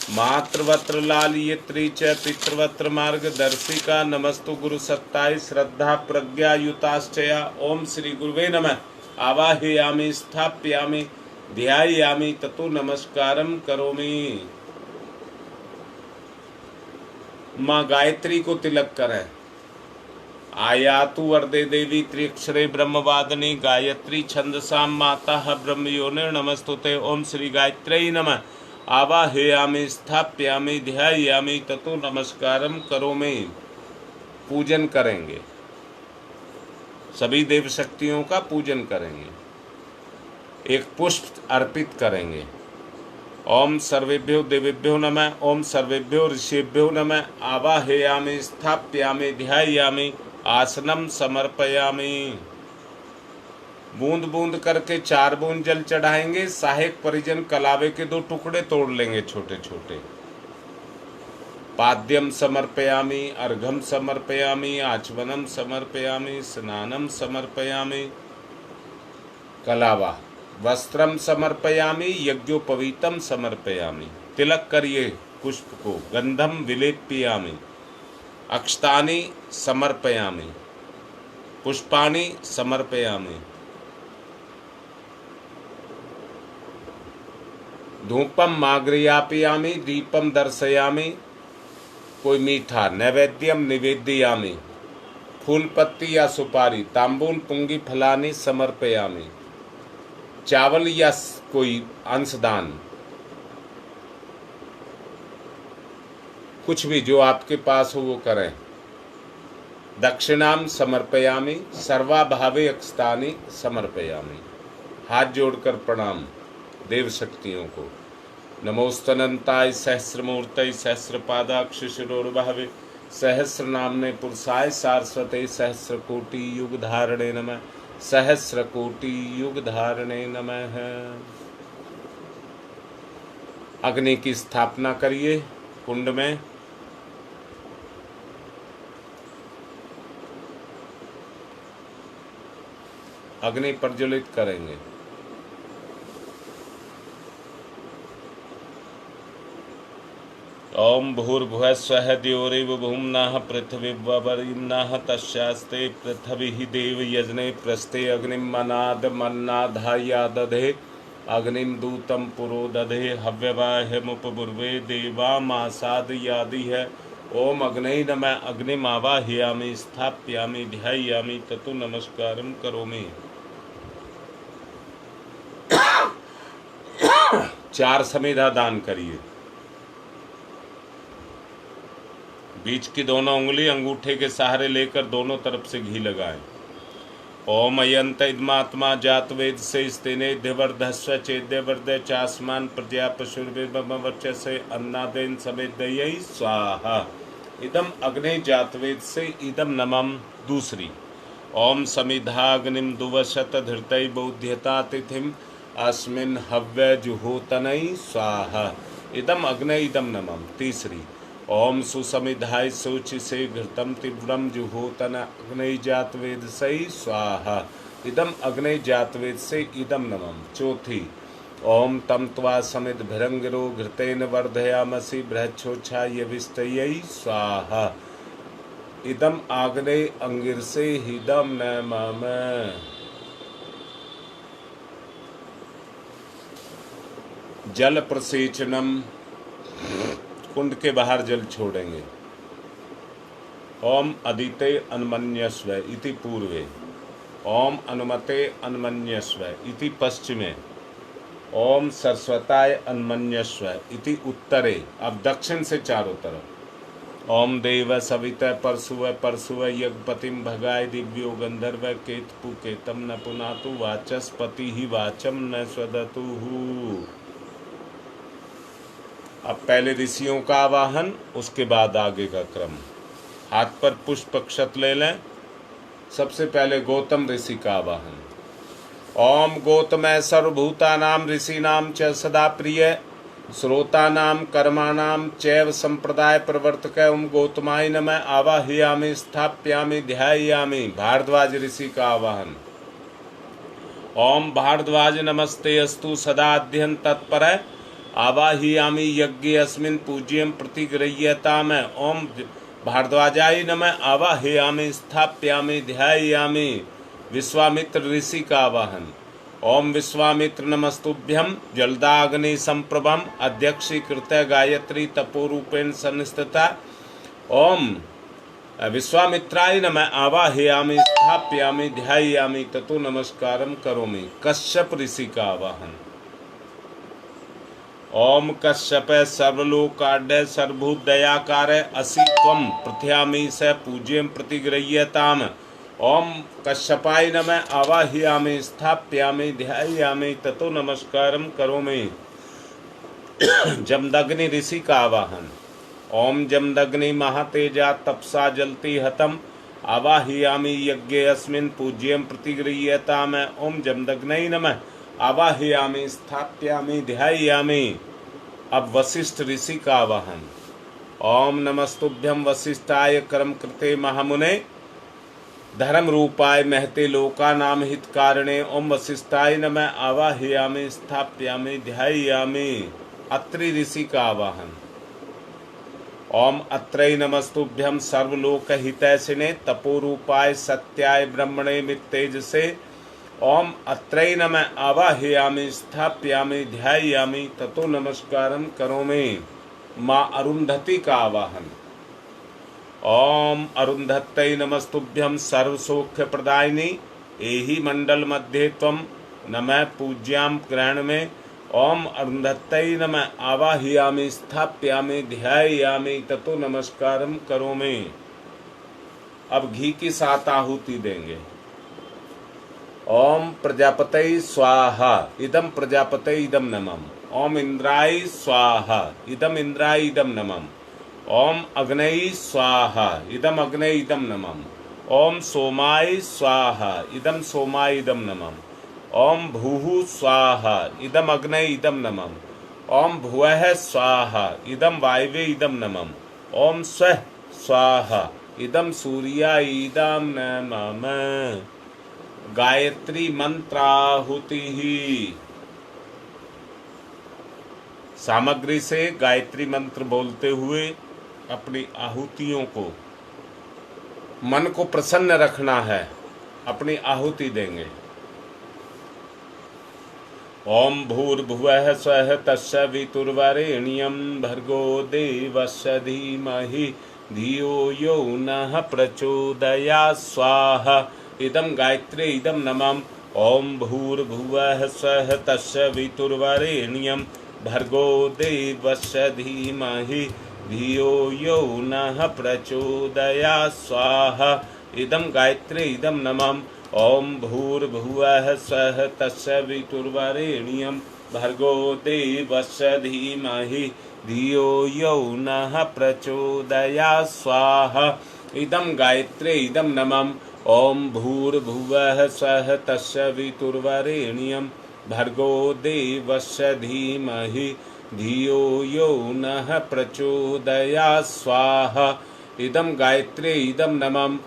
[SPEAKER 1] मातृवत्र लालयित्री च पितृवत्र मार्गदर्शिका नमस्तु गुरु सत्ताय श्रद्धा प्रज्ञा युताश्चया। ओम श्री गुरुवे नमः। आवाहयामि स्थापयामि ध्यायामि ततो नमस्कारं करोमि। माँ गायत्री को तिलक करें। आयातु वरदे देवी त्रिअक्षरे ब्रह्मवादिनी गायत्री छंदसाम माता ब्रह्मयोनिर्नमस्तुते। ओम श्री गायत्र्यै नमः। आवाहयामि स्थापयामि ध्यायामि ततो नमस्कारम करोमि। पूजन करेंगे, सभी देव शक्तियों का पूजन करेंगे, एक पुष्प अर्पित करेंगे। ओम सर्वेभ्यो देवेभ्यो नमः, ओम सर्वेभ्यो ऋषिभ्यो नमः। आवाहयामि स्थापयामि ध्यायामि आसनम समर्पयामि। बूंद बूंद करके 4 बूंद जल चढ़ाएंगे। सहायक परिजन कलावे के 2 टुकड़े तोड़ लेंगे छोटे छोटे। पाद्यम समर्पयामि, अर्घम समर्पयामि, आचमनम समर्पयामि, स्नानम समर्पयामि। कलावा वस्त्रम समर्पयामि, यज्ञोपवीतम समर्पयामि। तिलक करिए पुष्प को। गंधम विलेप्यामि, अक्षतानि समर्पयामि, पुष्पाणि समर्पयामि। धूपम माग्रयापयामि, दीपम दर्शयामि। कोई मीठा नैवेद्यम निवेदयामि, फूल पत्ती या सुपारी, तांबूल पुंगी फलानि समर्पयामि। चावल या कोई अंशदान, कुछ भी जो आपके पास हो वो करें। दक्षिणाम समर्पयामि, सर्वाभावे अक्षतानि समर्पयामि। हाथ जोड़कर प्रणाम देव शक्तियों को। नमोस्तनंताय सहस्रमूर्तये सहस्रपादाक्ष शिरोर्भावे सहस्र नामने पुरुषाय सारस्वते सहस्रकोटि युग धारणे नमः। सहस्रकोटि युग धारणे नमः। अग्नि की स्थापना करिए कुंड में। अग्नि प्रज्वलित करेंगे। ओम भूर्भुवः स्वः द्यौरिव भूम्नाः पृथिवीवरिम्नाः तस्यास्ते पृथिवी देव यजने प्रस्ते अग्निं मनाद मन्नाधाया दधे अग्निं दूतं पुरो दधे हव्यवाहमुपपूर्वे देवामासाद यादि है। ओम अग्नि नमः। अग्निम आवाहयामि स्थापयामि ध्यायामि ततो नमस्कारं करोमि। 4 समेधा दान करिए। बीच की दोनों उंगली अंगूठे के सहारे लेकर दोनों तरफ से घी लगाएं। ओम अयंत इदमात्मा जात वेद से स्तेने देवर्धस्व चेद्यवर्धय चास्मान प्रज्ञा पशुर्वेद से अन्नादेन समेदय स्वाहा। इदम अग्नि जातवेद से इदम नमम। दूसरी ओम समिधाग्निम दुवशत धृतय बौध्यता तिथिम अस्मिन् हव्य जुहोतनय स्वाहा। इदम अग्नि इदम नमम। तीसरी ओम सुसमिधाय शोचि से घृतम तीव्रम जुहोतन अग्नि जातवेद से स्वाहा। इदम अग्नि जातवेद से इदम नमम। चौथी ओम तम त्वा समित भिरंगिरो घृतेन वर्धयामसि बृहच्छोछाय विस्तयै स्वाहा। इदम आग्ने अंगिरसे हिदम नमः। जल प्रसेचनम, कुंड के बाहर जल छोड़ेंगे। ओम अदिते अन्मन्यस्व इति पूर्वे, ओम अनुमते अन्मन्यस्व इति पश्चिमे, ओम सरस्वताय अन्मन्यस्व इति उत्तरे। अब दक्षिण से चारों तरफ। ओम देव सवित परशुव परशुव यज्ञपतिम भगाय दिव्यो गंधर्व केतपु केतम न पुनातु वाचस्पति ही वाचम न स्वदतु। अब पहले ऋषियों का आवाहन, उसके बाद आगे का क्रम। हाथ पर पुष्प अक्षत ले लें। सबसे पहले गौतम ऋषि का आवाहन। ओम गौतम सर्वभूतानां ऋषीणां च सदा प्रिय श्रोतानां कर्माणां चैव संप्रदाय प्रवर्तक ओम गौतमाय नमः। आवाहयामि स्थापयामि ध्यायामि। भारद्वाज ऋषि का आवाहन। ओम भारद्वाज नमस्ते अस्तु सदाध्यन तत्पर आवाहयामि यज्ञ अस्मिन् पूज्यं प्रतिगृह्यताम। ओम भारद्वाजाय नमः। आवाहयामि स्थापयामि ध्यायामि। विश्वामित्र ऋषि का आवाहन। ओम विश्वामित्र नमस्तुभ्यं जलदाग्नि संप्रभम अध्यक्षीकृत गायत्री तपोरूपेण संस्थिता। ओम विश्वामित्राय नमः। आवाहयामि स्थापयामि ध्यायामि ततो नमस्कारं करोमि। कश्यप ऋषि का आवाहन। ओम कश्यप सर्वलोकाढ्य सर्वभूत दयाकार असि त्वं प्रथयामि स पूज्यं प्रतिगृह्यताम्। ओम कश्यपाय नमः आवाहयामि स्थापयामि ध्यायामि ततो नमस्कारं करोमि। जमदग्नि ऋषि का आवाहन। ओम जमदग्नि महातेजा तपसा जलति हतम आवाहयामि यज्ञे अस्मिन् पूज्यं प्रतिगृह्यताम्। ओम जमदग्नै नमः आवाहयामि स्थापयामि ध्यायामि। अब वशिष्ठ ऋषि का आवाहन। ओम नमस्तुभ्यं वशिष्ठाय कर्म कृते महामुने धर्म रूपाय महते लोकानाम हितकारणे। ओम वशिष्ठाय नमः आवाहयामि स्थापयामि ध्यायामि। अत्रि ऋषि का आवाहन। ओम अत्रै नमस्तुभ्यं सर्वलोकहितैषिणे तपोरूपाय सत्याय ब्रह्मणे मित्तेजसे। ओम अत्रै नमः आवाहयामि स्थापयामि ध्यायामि ततो नमस्कारं करोमि। माँ अरुंधति का आवाहन। ओम अरुंधत्यै नमस्तुभ्यं सर्वसौख्य प्रदायिनी एहि मंडल मध्ये त्वं नमः पूज्यां ग्रहण में। ओम अरुंधत्यै नमः आवाहयामि स्थापयामि ध्यायामि ततो नमस्कारं करोमि। अब घी की 7 आहुति देंगे। ओम प्रजापतये स्वाहा इदम प्रजापतये इदम नमः। ओम इंद्राय स्वाहा इदम इंद्राय इदम नमः। ओम अग्नये स्वाहा इदम अग्नये इदम नमः। ओम सोमाय स्वाहा इदम सोमाय इदम नमः। ओम भूः स्वाहा इदम अग्नये इदम नमः। ओम भुवः स्वाहा इदम वायवे इदम नमः। ओम स्वः स्वाहा इदम सूर्याय इदम नमः। गायत्री मंत्राहुति ही। सामग्री से गायत्री मंत्र बोलते हुए अपनी आहुतियों को, मन को प्रसन्न रखना है। अपनी आहुति देंगे। ओम भूर्भुवः स्वः तस्य वितुर्वरेण्यं भर्गो देवस्य धीमहि धियो यो नः प्रचोदयात् स्वाहा। इदम गायत्री इदम नमः। ओम भूर्भुवः स्वः तस्य वितुर्वरेण्यं भर्गो देवस्य धीमहि धियो यो नः प्रचोदयात् स्वाहा। इदम गायत्री इदम नमः। ओम भूर्भुवः स्वः तस्य वितुर्वरेण्यं भर्गो देवस्य धीमहि धियो यो नः प्रचोदयात् स्वाहा। इदम गायत्री इदम नमः। ओम भूर्भुवः स्वः तस्य वितुर्वरेण्यं भर्गो देवस्य धीमहि धियो यो नः प्रचोदयात् स्वाहा। इदम गायत्री इदम नमः।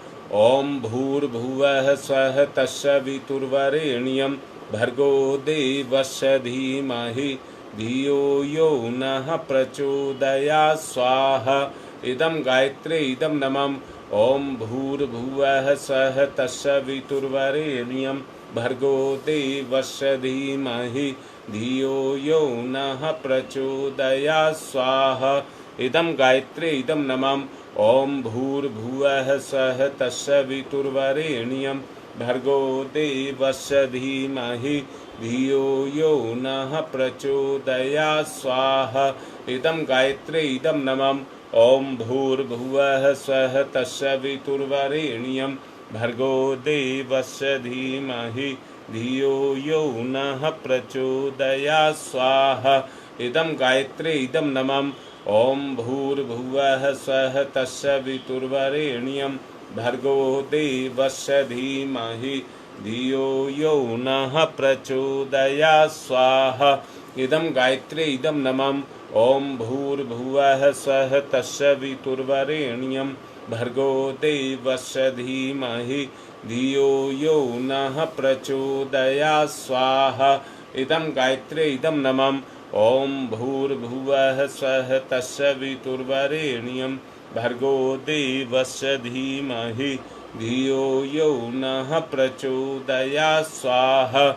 [SPEAKER 1] ओम भूर्भुवः स्वः तस्य वितुर्वरेण्यं भर्गो देवस्य धीमहि धियो यो नः प्रचोदयात् स्वाहा। इदम गायत्री इदम नमः। ओम भूर्भुवः स्वः तस्य वितुर्वरेण्यं भर्गो देवस्य धीमहि धियो यो नः प्रचोदयात् स्वाहा। इदम गायत्री इदम नमः। ओम भूर्भुवः स्वः तस्य वितुर्वरेण्यं भर्गो देवस्य धीमहि धियो यो नः प्रचोदयात् स्वाहा। इदम गायत्री इदम नमः। ओम भूर्भुवः स्वः तस्य वितुर्वरेण्यं भर्गो देवस्य धीमहि धियो यो नः प्रचोदयात् स्वाहा। इदम गायत्री इदम नमः। ओम भूर्भुवः स्वः तस्य वितुर्वरेण्यं भर्गो देवस्य धीमहि धियो यो नः प्रचोदयात् स्वाहा। इदम गायत्री इदम नमः। ओम भूर्भुवः स्वः तस्य वितुर्वरेण्यं भर्गो देवस्य धीमहि धियो यो नः प्रचोदयात् स्वाहा। इदम गायत्री इदम नमः। ओम भूर्भुवः स्वः तस्य वितुर्वरेण्यं भर्गो देवस्य धीमहि धियो यो नः प्रचोदयात् स्वाहा।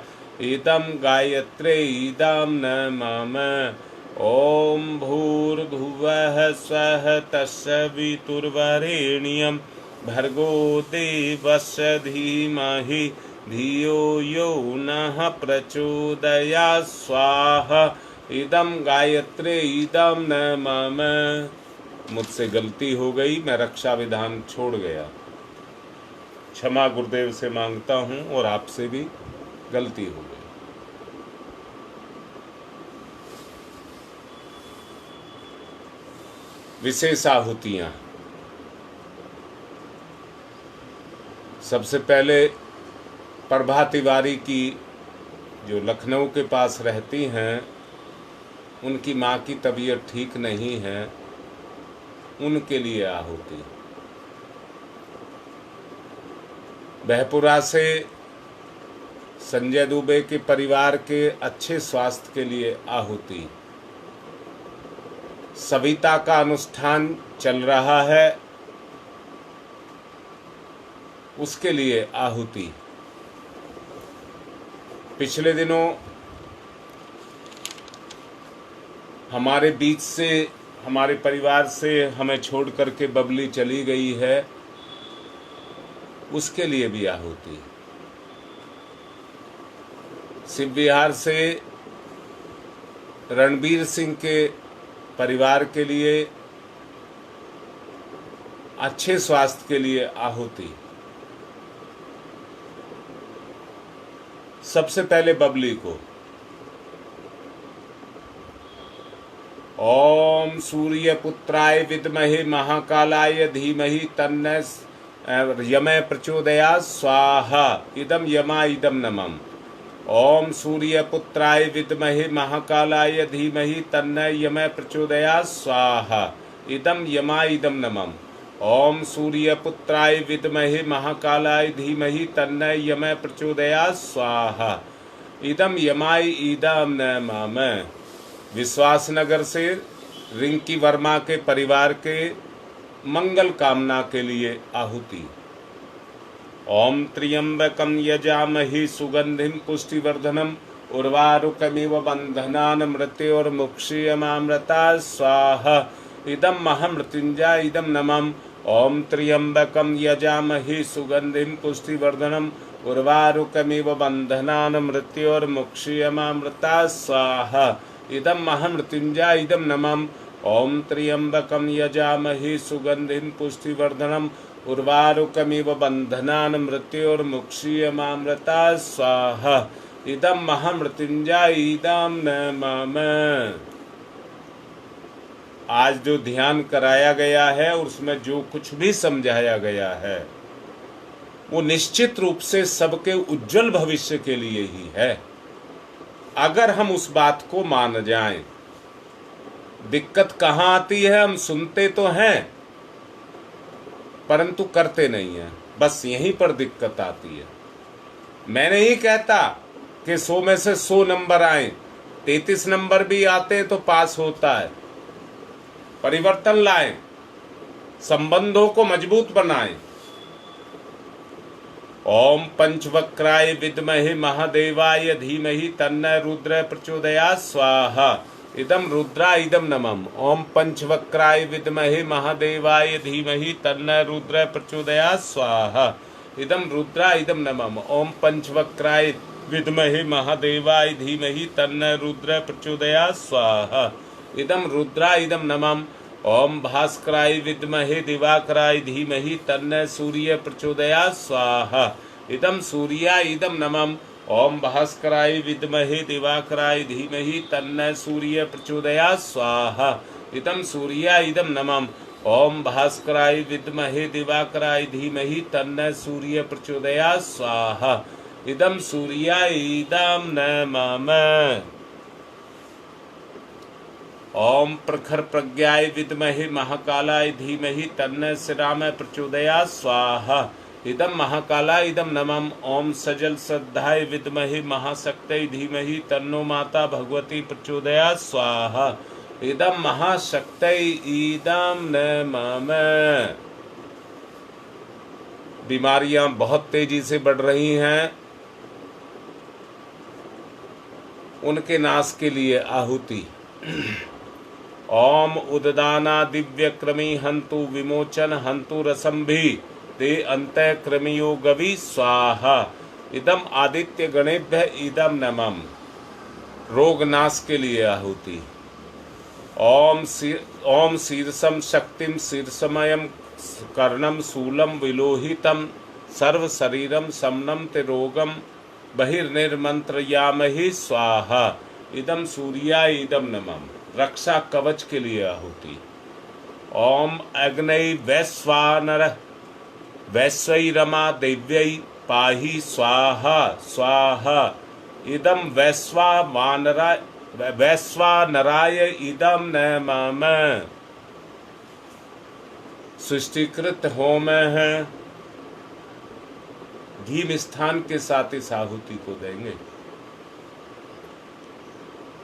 [SPEAKER 1] इदम गायत्री इदम नमः। ओम भूर्भुवः स्वः तस्य वितुर्वरेण्यं भर्गो देवस्य धीमहि धियो यो नः प्रचोदयात् स्वाहा। इदम गायत्रे इदम नमामि। मुझसे गलती हो गई, मैं रक्षा विधान छोड़ गया, क्षमा गुरुदेव से मांगता हूं और आपसे भी गलती हो गई। विशेष आहुतियां। सबसे पहले प्रभा तिवारी की, जो लखनऊ के पास रहती हैं, उनकी माँ की तबीयत ठीक नहीं है, उनके लिए आहुति। बहपुरा से संजय दुबे के परिवार के अच्छे स्वास्थ्य के लिए आहुति। सविता का अनुष्ठान चल रहा है, उसके लिए आहुति। पिछले दिनों हमारे बीच से, हमारे परिवार से हमें छोड़ करके बबली चली गई है, उसके लिए भी आहुति। शिव विहार से रणबीर सिंह के परिवार के लिए अच्छे स्वास्थ्य के लिए आहुति। सबसे पहले बबली को ओम सूर्य पुत्राय विद्महे महाकालाय धीमहि तन्नः यमः प्रचोदयात् स्वाहा। इदम यमा इदम नमः। ओम सूर्य पुत्राय विद्महे महाकालाय धीमहि तन्नः यमः प्रचोदयात् स्वाहा। इदम यमा इदम नमः। ओम सूर्य पुत्राय विद्महे महाकालाय धीमहि तन्नः यमः प्रचोदयात् स्वाहा। इदम यमाय इदम नमः। विश्वासनगर से रिंकी वर्मा के परिवार के मंगल कामना के लिए आहुति। ओम त्र्यंबकं यजामहे सुगंधिं पुष्टिवर्धनम् उर्वारुकमिव बन्धनान् मृत्योर्मुक्षीयमामृतात् स्वाहा। इदं महामृत्युंजय इदं नमः। ओम त्र्यंबकं यजामहे सुगंधिं पुष्टिवर्धनम् उर्वारुकमिव बन्धनान् मृत्योर्मुक्षीयमामृतात् स्वाहा। इदं महामृत्युंजय इदं नमः। ओम त्र्यंबकं यजामहे सुगंधिं पुष्टिवर्धनम् उर्वारुकमिव बन्धनान् मृत्योर्मुक्षीयमामृतात् स्वाहा। इदं महामृत्युंजय इदं नमः। आज जो ध्यान कराया गया है, उसमें जो कुछ भी समझाया गया है, वो निश्चित रूप से सबके उज्जवल भविष्य के लिए ही है, अगर हम उस बात को मान जाएं। दिक्कत कहाँ आती है? हम सुनते तो हैं परंतु करते नहीं हैं, बस यहीं पर दिक्कत आती है। मैं नहीं कहता कि 100 में से 100 नंबर आए, 33 नंबर भी आते तो पास होता है। परिवर्तन लाएं, संबंधों को मजबूत बनाएं। ओम पंचवक्राय विद्महे महादेवाय धीमहि तन्नः रुद्र प्रचोदयात् स्वाहा। इदम रुद्रा इदम नमः। ओम पंचवक्राय विद्महे महादेवाय धीमहि तन्नः रुद्र प्रचोदयात् स्वाहा। इदम रुद्रा इदम नमः। ओम पंचवक्राय विद्महे महादेवाय धीमहि तन्नः रुद्र प्रचोदयात् स्वाहा। इदम रुद्रा इदम नमः। ओम भास्कराय विद्महे दिवाकराय धीमहि तन्नः सूर्य प्रचोदयात् स्वाहा। इदम सूर्याय इदम नमः। ओम भास्कराय विद्महे दिवाकराय धीमहि तन्नः सूर्य प्रचोदयात् स्वाहा। इदम सूर्याय इदम नमः। ओम भास्कराय विद्महे दिवाकराय धीमहि तन्नः सूर्य प्रचोदयात् स्वाहा। इदम सूर्याय इदम नमः। ओम प्रखर प्रज्ञाय विद्महे महाकालाय धीमहि तन्नः श्रीराम प्रचोदयात् स्वाहा। इदम महाकालाय इदम नमः। ओम सजल श्रद्धाय विद्महे महाशक्तये धीमहि तन्नो माता भगवती प्रचोदयात् स्वाहा। इदम महाशक्तये इदम नमः। बीमारियां बहुत तेजी से बढ़ रही हैं, उनके नाश के लिए आहुति। ओम उददाना दिव्य क्रमी हंतु विमोचन हंतु रसंभि ते अंतः क्रमियो गवि स्वाहा। इदम आदित्य गणेभ्य इदम नमः। रोग नाश के लिए आहुति। ओम शीर्षम शक्तिम शीर्षमयम कर्णम शूलम विलोहितम सर्व शरीरम समनम ते रोगम बहिर्निर्मंत्रयामहि स्वाहा। इदम सूर्याय इदम नमः। रक्षा कवच के लिए आहुति। ओम अग्नय वैश्वानर वैश्वैरमा देव्यै पाहि स्वाहा स्वाहा। इदम वैश्वानराय इदम नमः। सृष्टिकृत होम है। घी मिष्ठान के साथ इस आहुति को देंगे।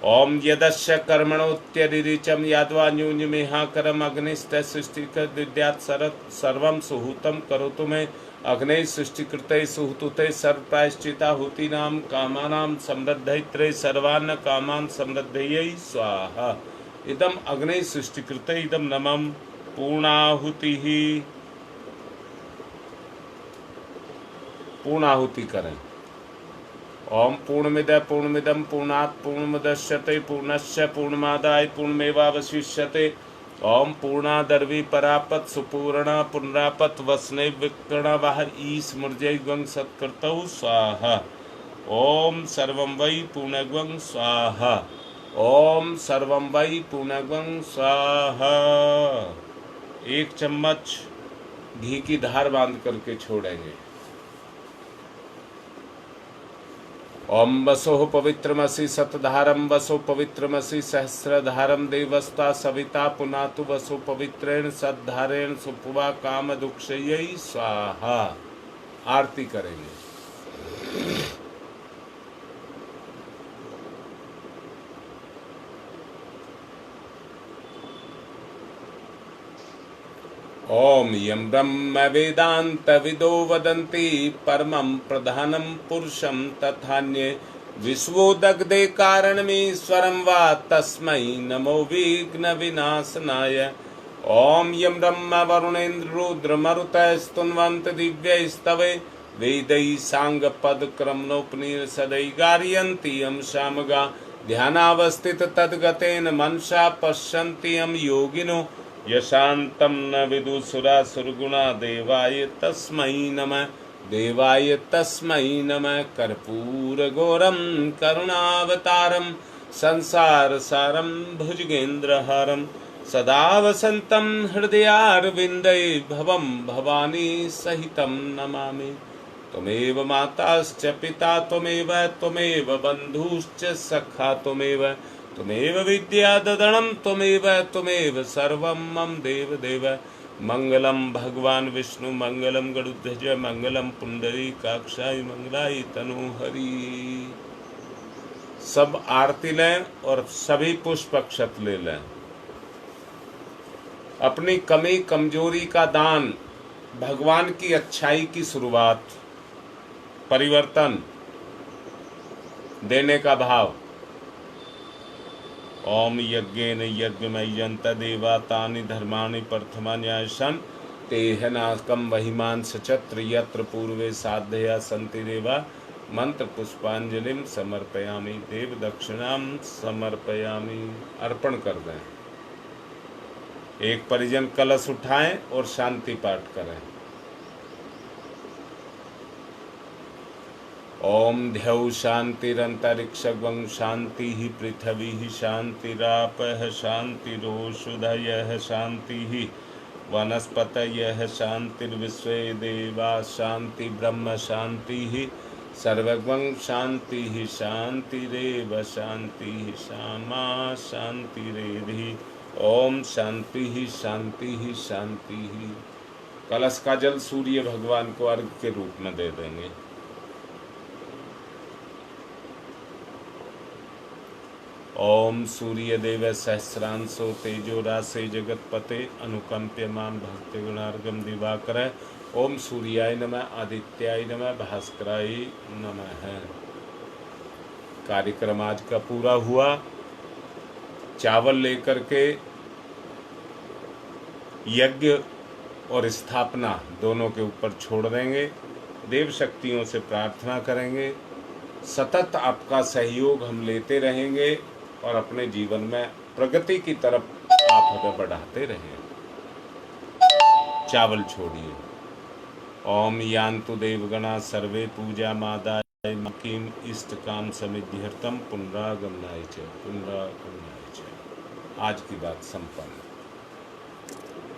[SPEAKER 1] ओम यदस्य कर्मणोत्यरिचम यादवा न्यूनमेहाकरम अग्निस्त सृष्टिकृत विद्यात् सर्वं सुहूतम करोतु मे अग्नि सृष्टिकृते सुहूते सर्वप्रायश्चिताहुतीनां कामानां समृद्धैत्रे सर्वान् कामान् समृद्धयै स्वाहा। इदम अग्नि सृष्टिकृते इदम नमः। पूर्णाहुति ही पूर्णाहुति करें। ओम पूर्णमिद पूर्णमिदम पूर्णात् पूर्णमुदच्यते पूर्णस्य पूर्णमादाय पूर्णमेवावशिष्यते। ओम पूर्णादर्वी परापत सुपूर्णा पुनरापत वसने विकर्ण बाहर ईश मूर्जयं सत्कृतौ स्वाहा। ओम सर्वं वै पूर्णगं स्वाहा। ओम सर्वं वै पूर्णगं स्वाहा। 1 चम्मच घी की धार बांध करके छोड़ेंगे। ओम वसो पवित्रमसि शतधारम वसो पवित्रमसि सहस्रधारम देवस्ता सविता पुनातु वसो पवित्रेण सद्धारेण सुपुवा काम दुक्षयै स्वाहा। आरती करेंगे। ओम यं ब्रह्म वेदांत विदो वदन्ति परमं प्रधानं पुरुषं तथान्ये विश्वोदग्धे कारणमीश्वरं वा तस्मै नमो विघ्न विनाशनाय। ओम यं ब्रह्म वरुणेन्द्र रुद्र मरुतः स्तुन्वन्त दिव्यैस्तवे वेदैः सांगपदक्रमणोपनिषदै गारयन्ति यं सामगा ध्यानावस्थित तद्गतेन मनसा पश्यन्ति यं योगिनो यशान्तं न विदुसुरासुरगुणा देवाय तस्मै नमः। देवाय तस्मै नमः। कर्पूरगौरं करुणावतारं संसारसारं भुजगेन्द्रहारं सदा वसन्तं हृदयारविन्दे भवं भवानी सहितं नमामि। त्वमेव माताश्च पिता त्वमेव बन्धुश्च सखा त्वमेव विद्या ददनं त्वमेव सर्वं मम देव। मंगलम भगवान विष्णु मंगलम गरुध्वज मंगलम पुंडरीकाक्षाय मंगलाय तनोहरि। सब आरती लें और सभी पुष्प अक्षत ले लें। अपनी कमी कमजोरी का दान, भगवान की अच्छाई की शुरुआत, परिवर्तन देने का भाव। ओम यज्ञेन यज्ञमय्यन्त देवा तानि धर्माणि प्रथमान्यासन तेहनाकं वहिमान सचत्र यत्र पूर्वे साधया सन्ति देवा। मंत्र पुष्पांजलिम समर्पयामि। देव दक्षिणाम समर्पयामि। अर्पण कर दें। एक परिजन कलश उठाएं और शांति पाठ करें। ओम ध्यौ शांतिरंतरिक्षं शांति पृथ्वी शांतिरापः शांतिरोषधयः शांति वनस्पतयः शांतिर्विश्वे देवा शांति ब्रह्म शांति सर्वं शांति शांतिरेव शांति क्षमा शांतिरेधि। ओम शांति शांति शांति। कलश का जल सूर्य भगवान को अर्घ्य के रूप में दे देंगे। ओम सूर्य देव सहस्रांशो तेजो राशे जगतपते अनुकंप्यमान भक्ति गुणार्गम दिवाकर। ओम सूर्याय नमः आदित्याय नमः भास्कराय नमः। कार्यक्रम आज का पूरा हुआ। चावल लेकर के यज्ञ और स्थापना दोनों के ऊपर छोड़ देंगे। देव शक्तियों से प्रार्थना करेंगे। सतत आपका सहयोग हम लेते रहेंगे और अपने जीवन में प्रगति की तरफ आप हमें बढ़ाते रहें। चावल छोड़िए। ओम यान्तु देवगणा सर्वे पूजा मादाय मकीम इष्ट काम समिध्यर्थम पुनरागमनाय च। आज की बात संपन्न।